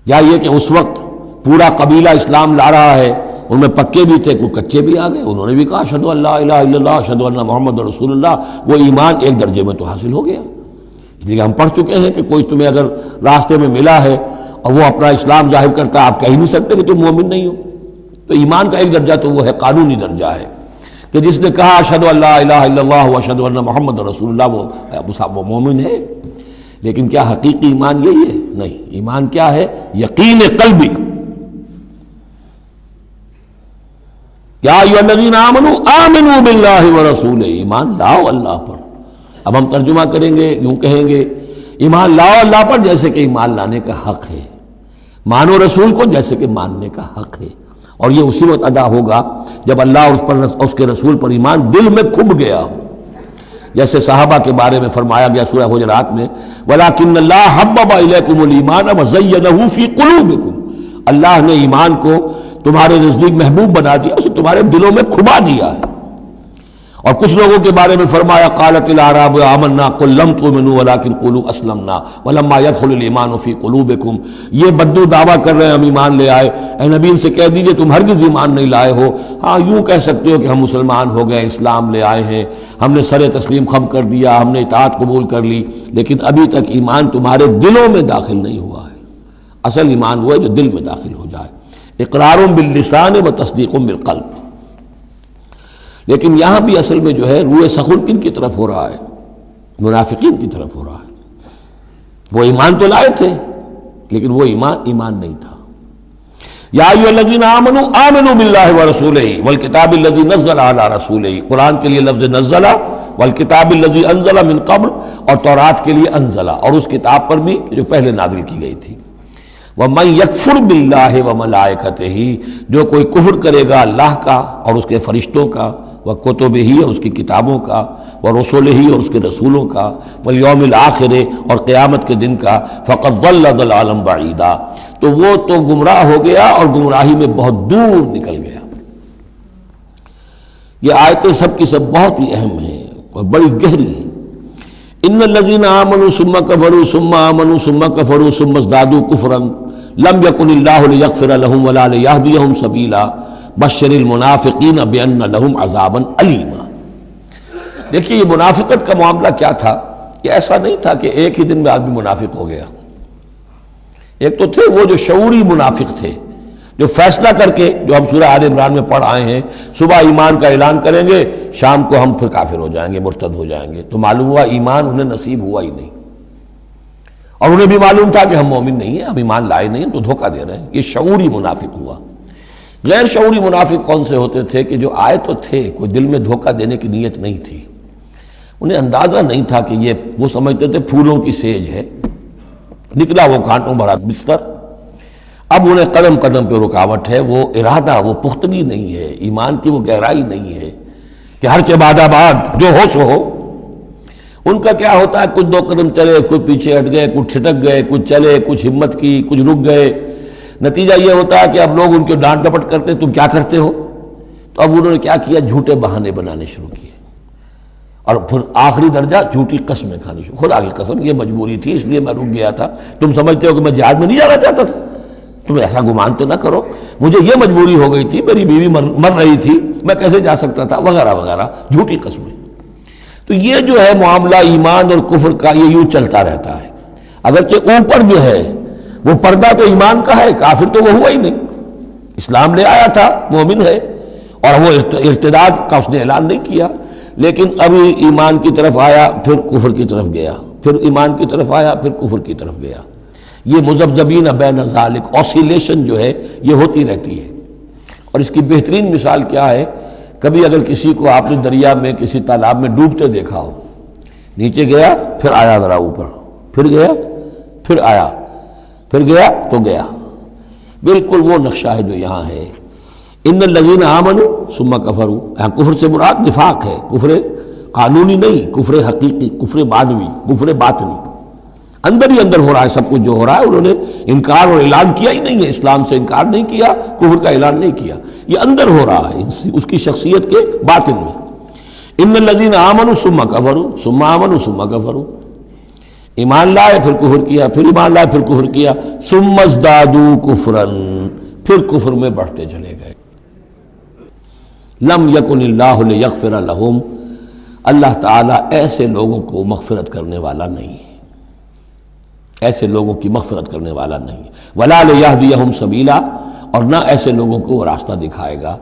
یا یہ کہ اس وقت پورا قبیلہ اسلام لا رہا ہے، ان میں پکے بھی تھے، کوئی کچے بھی آ گئے، انہوں نے بھی کہا اشہدو ان لا الہ الا اللہ اشہدو ان محمد رسول اللہ، وہ ایمان ایک درجے میں تو حاصل ہو گیا۔ اس لیے ہم پڑھ چکے ہیں کہ کوئی تمہیں اگر راستے میں ملا ہے اور وہ اپنا اسلام ظاہر کرتا ہے، آپ کہہ نہیں سکتے کہ تم مومن نہیں ہو۔ تو ایمان کا ایک درجہ تو وہ ہے، قانونی درجہ ہے، کہ جس نے کہا اشہدو ان لا الہ الا اللہ واشہدو ان محمد رسول اللہ، وہ مومن ہے۔ لیکن کیا حقیقی ایمان یہی ہے؟ نہیں، ایمان کیا ہے؟ یقین قلبی۔ یا ایھا الذین آمنوا آمنوا باللہ ورسولہ، ایمان لاؤ اللہ پر۔ اب ہم ترجمہ کریں گے، یوں کہیں گے ایمان لاؤ اللہ پر جیسے کہ ایمان لانے کا حق ہے، مانو رسول کو جیسے کہ ماننے کا حق ہے، اور یہ اسی وقت ادا ہوگا جب اللہ اور اس کے رسول پر ایمان دل میں کھب گیا ہو، جیسے صحابہ کے بارے میں فرمایا گیا سورہ حجرات میں، وَلَٰكِنَّ اللَّهَ حَبَّبَ إِلَيْكُمُ الْإِيمَانَ وَزَيَّنَهُ فِي قُلُوبِكُمْ، اللہ نے ایمان کو تمہارے نزدیک محبوب بنا دیا، اسے تمہارے دلوں میں کھبا دیا ہے۔ اور کچھ لوگوں کے بارے میں فرمایا قالت الاعراب آمنا قل لم تؤمنوا ولکن قولوا اسلمنا ولما يدخل الايمان في قلوبكم، یہ بدو دعویٰ کر رہے ہیں ہم ایمان لے آئے۔ اے نبی ان سے کہہ دیجئے تم ہرگز ایمان نہیں لائے ہو، ہاں یوں کہہ سکتے ہو کہ ہم مسلمان ہو گئے، اسلام لے آئے ہیں، ہم نے سر تسلیم خم کر دیا، ہم نے اطاعت قبول کر لی، لیکن ابھی تک ایمان تمہارے دلوں میں داخل نہیں ہوا ہے۔ اصل ایمان وہ ہے جو دل میں داخل ہو جائے، اقرار باللسان و تصدیق بالقلب۔ لیکن یہاں بھی اصل میں جو ہے روئے سخن کن کی طرف ہو رہا ہے؟ منافقین کی طرف ہو رہا ہے۔ وہ ایمان تو لائے تھے لیکن وہ ایمان نہیں تھا۔ یا ایھا الذین آمنوا آمنوا باللہ ورسولہ والکتاب الذی نزل علی رسولہ، قرآن کے لیے لفظ نزل، والکتاب الذی انزل من قبل، اور تورات کے لیے انزل، اور اس کتاب پر بھی جو پہلے نازل کی گئی تھی۔ وَمَن يَكْفُرْ بِاللَّهِ وَمَلَائِكَتِهِ، جو کوئی کفر کرے گا اللہ کا اور اس کے فرشتوں کا، وَكُتُبِهِ اور اس کی کتابوں کا، وَرُسُلِهِ اور اس کے رسولوں کا، وَالْيَوْمِ الْآخِرِ اور قیامت کے دن کا، فَقَدْ ضَلَّ ضَلَالًا بَعِيدًا، تو وہ تو گمراہ ہو گیا اور گمراہی میں بہت دور نکل گیا۔ یہ آیتیں سب کی سب بہت ہی اہم ہیں اور بڑی گہری ہیں۔ ان الذین آمنوا ثم کفروا ثم آمنوا ثم کفروا ثم ازدادوا کفرا لم یکن اللہ لیغفر لهم ولا لیہدیہم سبیلا بشر المنافقین بان لهم عذابا الیما۔ دیکھیے یہ منافقت کا معاملہ کیا تھا؟ یہ ایسا نہیں تھا کہ ایک ہی دن میں آدمی منافق ہو گیا۔ ایک تو تھے وہ جو شعوری منافق تھے، جو فیصلہ کر کے، جو ہم سورہ آل عمران میں پڑھ آئے ہیں، صبح ایمان کا اعلان کریں گے، شام کو ہم پھر کافر ہو جائیں گے، مرتد ہو جائیں گے، تو معلوم ہوا ایمان انہیں نصیب ہوا ہی نہیں، اور انہیں بھی معلوم تھا کہ ہم مومن نہیں ہیں، ہم ایمان لائے نہیں ہیں، تو دھوکہ دے رہے ہیں۔ یہ شعوری منافق ہوا۔ غیر شعوری منافق کون سے ہوتے تھے؟ کہ جو آئے تو تھے، کوئی دل میں دھوکہ دینے کی نیت نہیں تھی، انہیں اندازہ نہیں تھا کہ یہ، وہ سمجھتے تھے پھولوں کی سیج ہے، نکلا وہ کانٹوں بھرا بستر۔ اب انہیں قدم قدم پہ رکاوٹ ہے، وہ ارادہ، وہ پختگی نہیں ہے، ایمان کی وہ گہرائی نہیں ہے کہ ہر کے بعد آباد جو ہو سو ہو۔ ان کا کیا ہوتا ہے، کچھ دو قدم چلے، کچھ پیچھے ہٹ گئے، کچھ چھٹک گئے، کچھ چلے، کچھ ہمت کی، کچھ رک گئے۔ نتیجہ یہ ہوتا ہے کہ اب لوگ ان کے ڈانٹ ڈپٹ کرتے، تم کیا کرتے ہو؟ تو اب انہوں نے کیا کیا، جھوٹے بہانے بنانے شروع کیے، اور پھر آخری درجہ جھوٹی قسمیں کھانی شروع۔ خدا کی قسم یہ مجبوری تھی، اس لیے میں رک گیا تھا، تم سمجھتے ہو کہ میں جہاد میں نہیں جانا چاہتا تھا، تم ایسا گمان تو نہ کرو، مجھے یہ مجبوری ہو گئی تھی، میری بیوی مر رہی تھی، میں کیسے جا سکتا تھا، وغیرہ وغیرہ، جھوٹی قسمیں۔ تو یہ جو ہے معاملہ ایمان اور کفر کا، یہ یوں چلتا رہتا ہے۔ اگرچہ اوپر جو ہے وہ پردہ تو ایمان کا ہے، کافر تو وہ ہوا ہی نہیں، اسلام لے آیا تھا، مومن ہے، اور وہ ارتداد کا اس نے اعلان نہیں کیا، لیکن ابھی ایمان کی طرف آیا، پھر کفر کی طرف گیا، پھر ایمان کی طرف آیا، پھر کفر کی طرف گیا۔ یہ مذبذبین بین ذالک، اوسیلیشن جو ہے یہ ہوتی رہتی ہے۔ اور اس کی بہترین مثال کیا ہے، کبھی اگر کسی کو آپ نے دریا میں، کسی تالاب میں ڈوبتے دیکھا ہو، نیچے گیا پھر آیا ذرا اوپر، پھر گیا پھر آیا، پھر گیا تو گیا، بالکل وہ نقشہ ہے جو یہاں ہے۔ ان الذین آمنوا ثم کفروا، یہاں کفر سے مراد نفاق ہے، کفر قانونی نہیں، کفر حقیقی، کفر معنوی، کفر باطنی، اندر ہی اندر ہو رہا ہے سب کچھ جو ہو رہا ہے۔ انہوں نے انکار اور اعلان کیا ہی نہیں ہے، اسلام سے انکار نہیں کیا، کفر کا اعلان نہیں کیا، یہ اندر ہو رہا ہے اس کی شخصیت کے باطن میں۔ ان الذین آمنوا ثم کفروا ثم آمنوا ثم کفروا، ایمان لائے پھر کفر کیا، پھر ایمان لائے پھر کفر کیا، ثم ازدادوا کفرا، پھر کفر میں بڑھتے چلے گئے۔ لم یکن اللہ لیغفر لہم، اللہ تعالیٰ ایسے لوگوں کو مغفرت کرنے والا نہیں ہے، ایسے لوگوں کی مغفرت کرنے والا نہیں ہے، ولا لیہدیہم سبیلا، اور نہ ایسے لوگوں کو وہ راستہ دکھائے گا۔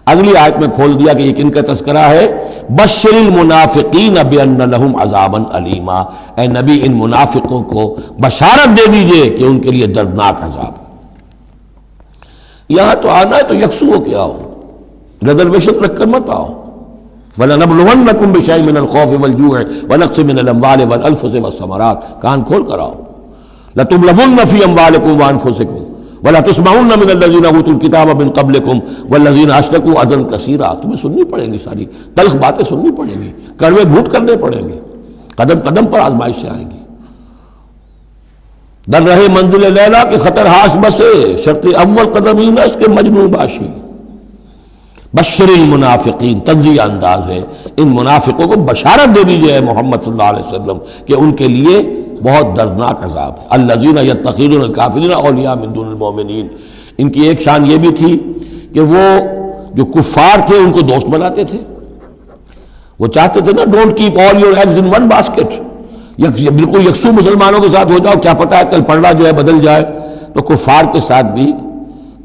اگلی آیت میں کھول دیا کہ یہ کن کا تذکرہ ہے، بشر المنافقین بان لہم عذابا علیما، اے نبی ان منافقوں کو بشارت دے دیجئے کہ ان کے لیے دردناک عذاب۔ یہاں تو آنا ہے تو یکسو ہو کے آؤ، ریزرویشن رکھ کر مت آؤ۔ وَلَنَبْلُوَنَّكُمْ بِشَيْءٍ مِّنَ الْخَوْفِ وَالْجُوعِ وَنَقْصٍ مِّنَ الْأَمْوَالِ وَالْأَنفُسِ وَالثَّمَرَاتِ، کان کھول کر آؤ۔ لَتُبْلَوُنَّ فِي أَمْوَالِكُمْ وَأَنفُسِكُمْ وَلَتُسْمَعُنَّ مِنَ الَّذِينَ أُوتُوا الْكِتَابَ مِن قَبْلِكُمْ وَالَّذِينَ أَشْرَكُوا أَذًى كَثِيرًا، تمہیں سننی پڑیں گی، ساری تلخ باتیں سننی پڑیں گی، کڑوے گھونٹ کرنے پڑیں گے، قدم قدم پر آزمائشیں آئیں گی۔ در رہے منزل لیلا کہ خطر ہاش بسے، شرط اول قدم ہی نس کے مجنون باشی۔ بشر المنافقین، تنزیہ انداز ہے، ان منافقوں کو بشارت دے دیجئے محمد صلی اللہ علیہ وسلم کہ ان کے لیے بہت دردناک عذاب ہے۔ الذین یتخذون الکافرین اولیاء من دون المؤمنین، ان کی ایک شان یہ بھی تھی کہ وہ جو کفار تھے ان کو دوست بناتے تھے۔ وہ چاہتے تھے نا don't keep all your eggs in one basket, بالکل یکسو مسلمانوں کے ساتھ ہو جاؤ، کیا پتہ ہے کل پلڑا جو ہے بدل جائے۔ تو کفار کے ساتھ بھی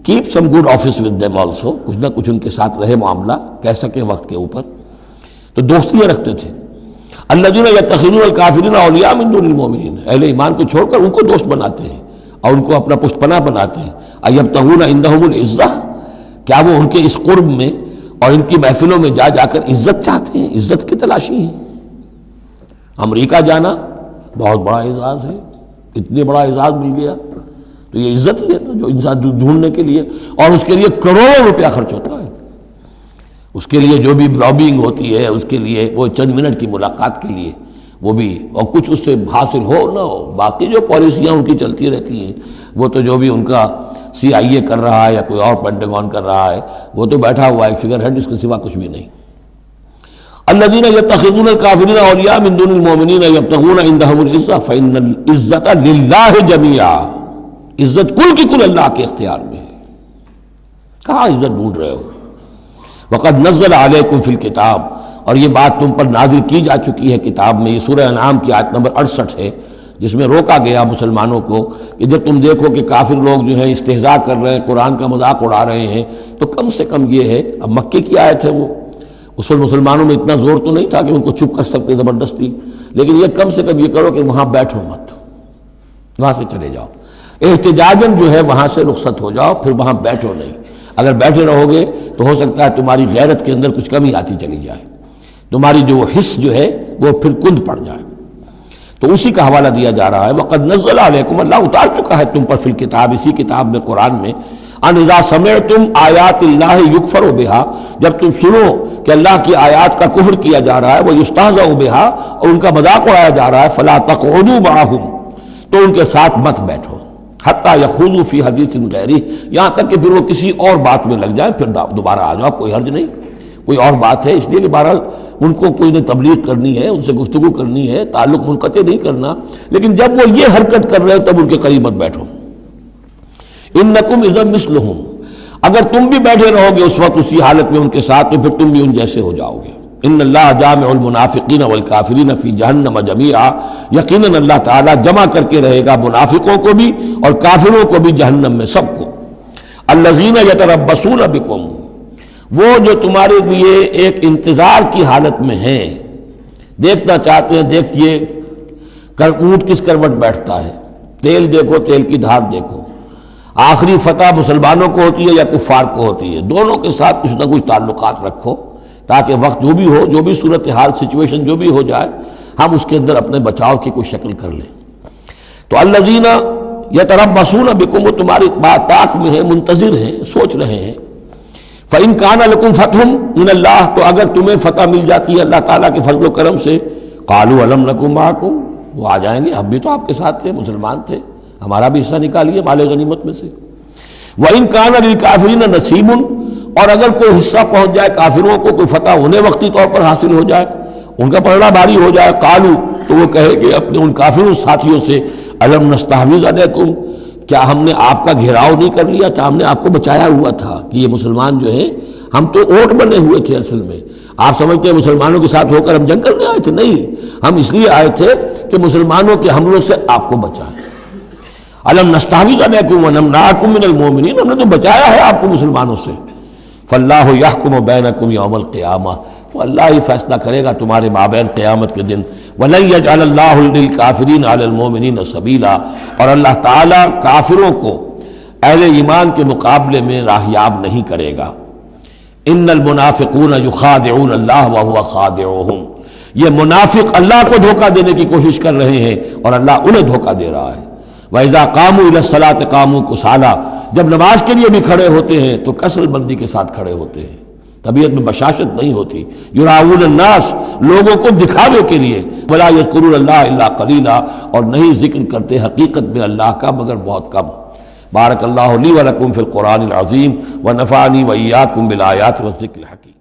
keep some good office with them also, کچھ نہ کچھ ان کے ساتھ رہے معاملہ، کہہ سکیں وقت کے اوپر، تو دوستیاں رکھتے تھے۔ الذین یتخذون الکافرین اولیاء من دون المؤمنین، اہل ایمان کو چھوڑ کر ان کو دوست بناتے ہیں اور ان کو اپنا پشت پناہ بناتے ہیں۔ ایبتغون عندہم العزہ، کیا وہ ان کے اس قرب میں اور ان کی محفلوں میں جا جا کر عزت چاہتے ہیں، عزت کی تلاشی ہیں۔ امریکہ جانا بہت بڑا اعزاز ہے، اتنے بڑا اعزاز مل گیا تو یہ عزت ہی ہے نا جو انسان ڈھونڈنے کے لیے، اور اس کے لیے کروڑوں روپیہ خرچ ہوتا ہے، اس کے لیے جو بھی لابینگ ہوتی ہے، اس کے لیے وہ چند منٹ کی ملاقات کے لیے وہ بھی، اور کچھ اس سے حاصل ہو نہ ہو، باقی جو پالیسیاں ان کی چلتی رہتی ہیں وہ تو جو بھی ان کا CIA کر رہا ہے یا کوئی اور پینٹاگون کر رہا ہے وہ تو بیٹھا ہوا ہے فگر ہیڈ، اس کے سوا کچھ بھی نہیں۔ الذین یتخذون الکافرین اولیاء من دون المؤمنین یبتغون عندہم العزہ فإن العزۃ للہ جمیعا، عزت کل کی کل اللہ کے اختیار میں ہے۔ کہاں عزت ڈھونڈ رہے ہو؟ وقد نزل علیکم فی الکتاب، اور یہ بات تم پر نازل کی جا چکی ہے کتاب میں، یہ سورہ انعام کی آیت نمبر 68 ہے، جس میں روکا گیا مسلمانوں کو کہ جب تم دیکھو کہ کافر لوگ جو ہیں استہزاء کر رہے ہیں، قرآن کا مذاق اڑا رہے ہیں، تو کم سے کم یہ ہے، اب مکے کی آیت ہے وہ، اس وقت مسلمانوں میں اتنا زور تو نہیں تھا کہ ان کو چپ کر سکتے زبردستی، لیکن یہ کم سے کم یہ کرو کہ وہاں بیٹھو مت، وہاں سے چلے جاؤ، احتجاجاً جو ہے وہاں سے رخصت ہو جاؤ، پھر وہاں بیٹھو نہیں۔ اگر بیٹھے رہو گے تو ہو سکتا ہے تمہاری غیرت کے اندر کچھ کمی آتی چلی جائے، تمہاری جو حس جو ہے وہ پھر کند پڑ جائے۔ تو اسی کا حوالہ دیا جا رہا ہے، وقد نزل علیکم، اللہ اتار چکا ہے تم پر فی الکتاب، اسی کتاب میں قرآن میں، ان اذا سمعتم آیات اللہ یکفر بہا، جب تم سنو کہ اللہ کی آیات کا کفر کیا جا رہا ہے، وہ یستہزأ بہا، اور ان کا مذاق اڑایا جا رہا ہے، فلا تقعدوا معہم، تو ان کے ساتھ مت بیٹھو، حتی یخوضوا فی حدیث غیرہ، یہاں تک کہ پھر وہ کسی اور بات میں لگ جائیں، پھر دوبارہ آ جاؤ، کوئی حرج نہیں، کوئی اور بات ہے، اس لیے کہ بہرحال ان کو کوئی نے تبلیغ کرنی ہے، ان سے گفتگو کرنی ہے، تعلق منقطع نہیں کرنا، لیکن جب وہ یہ حرکت کر رہے ہو تب ان کے قریب مت بیٹھو۔ انکم اذا مثلہم، اگر تم بھی بیٹھے رہو گے اس وقت اسی حالت میں ان کے ساتھ تو پھر تم بھی ان جیسے ہو جاؤ گے۔ ان اللہ جامع المنافقین والکافرین فی جہنم جمیعا، یقیناً اللہ تعالیٰ جمع کر کے رہے گا منافقوں کو بھی اور کافروں کو بھی جہنم میں، سب کو۔ الذین یتربصون بکم، وہ جو تمہارے لیے ایک انتظار کی حالت میں ہیں، دیکھنا چاہتے ہیں، دیکھیے اونٹ کس کروٹ بیٹھتا ہے، تیل دیکھو، تیل کی دھار دیکھو، آخری فتح مسلمانوں کو ہوتی ہے یا کفار کو ہوتی ہے، دونوں کے ساتھ کچھ نہ کچھ تعلقات رکھو تاکہ وقت جو بھی ہو، جو بھی صورتحال سچویشن جو بھی ہو جائے، ہم اس کے اندر اپنے بچاؤ کی کوئی شکل کر لیں۔ تو الذین یتربصون بکم، وہ تمہاری بات طاق میں ہے، منتظر ہیں، سوچ رہے ہیں۔ فَإِن كَانَ لَكُمْ فَتْحٌ مِّنَ اللَّهِ، تو اگر تمہیں فتح مل جاتی ہے اللہ تعالیٰ کے فضل و کرم سے، قَالُوا أَلَمْ نَكُن مَّعَكُمْ، وہ آ جائیں گے، ہم بھی تو آپ کے ساتھ تھے، مسلمان تھے، ہمارا بھی حصہ نکالیے مال غنیمت میں سے۔ وَإِن كَانَ لِلْكَافِرِينَ نَصِيبٌ، اور اگر کوئی حصہ پہنچ جائے کافروں کو، کوئی فتح انہیں وقتی طور پر حاصل ہو جائے، ان کا پلڑا بھاری ہو جائے، قالوا، تو وہ کہے کہ اپنے ان کافروں ساتھیوں سے، أَلَمْ نَسْتَحْوِذْ عَلَيْكُمْ، کیا ہم نے آپ کا گھیراؤ نہیں کر لیا تھا، ہم نے آپ کو بچایا ہوا تھا کہ یہ مسلمان جو ہیں، ہم تو اوٹ بنے ہوئے تھے اصل میں، آپ سمجھتے ہیں مسلمانوں کے ساتھ ہو کر ہم جنگ کرنے آئے تھے، نہیں، ہم اس لیے آئے تھے کہ مسلمانوں کے حملوں سے آپ کو بچائیں۔ أَلَمْ نَسْتَحْوِذْ عَلَيْكُمْ وَنَمْنَعْكُمْ مِنَ الْمُؤْمِنِينَ، ہم نے تو بچایا ہے آپ کو مسلمانوں سے۔ فَاللَّهُ يَحْكُمُ بَيْنَكُمْ يَوْمَ الْقِيَامَةِ، تو اللہ ہی فیصلہ کرے گا تمہارے مابین قیامت کے دن۔ وَلَن يَجْعَلَ اللَّهُ لِلْكَافِرِينَ عَلَى الْمُؤْمِنِينَ سَبِيلًا، اور اللہ تعالیٰ کافروں کو اہل ایمان کے مقابلے میں راہیاب نہیں کرے گا۔ ان المنافقون یخادعون اللہ وهو خادعهم، یہ منافق اللہ کو دھوکہ دینے کی کوشش کر رہے ہیں اور اللہ انہیں دھوکہ دے رہا ہے۔ وَإِذَا قَامُوا إِلَى الصَّلَاةِ قَامُوا كُسَالَىٰ، جب نماز کے لیے بھی کھڑے ہوتے ہیں تو کسل بندی کے ساتھ کھڑے ہوتے ہیں، طبیعت میں بشاشت نہیں ہوتی. یراؤن الناس، لوگوں کو دکھاوے کے لیے. ولا یذکرون اللہ الا قلیلا، اور نہیں ذکر کرتے حقیقت میں اللہ کا مگر بہت کم. بارک اللہ لی ولکم فی القرآن العظیم ونفعنی وإیاکم بالآیات والذکر الحکیم.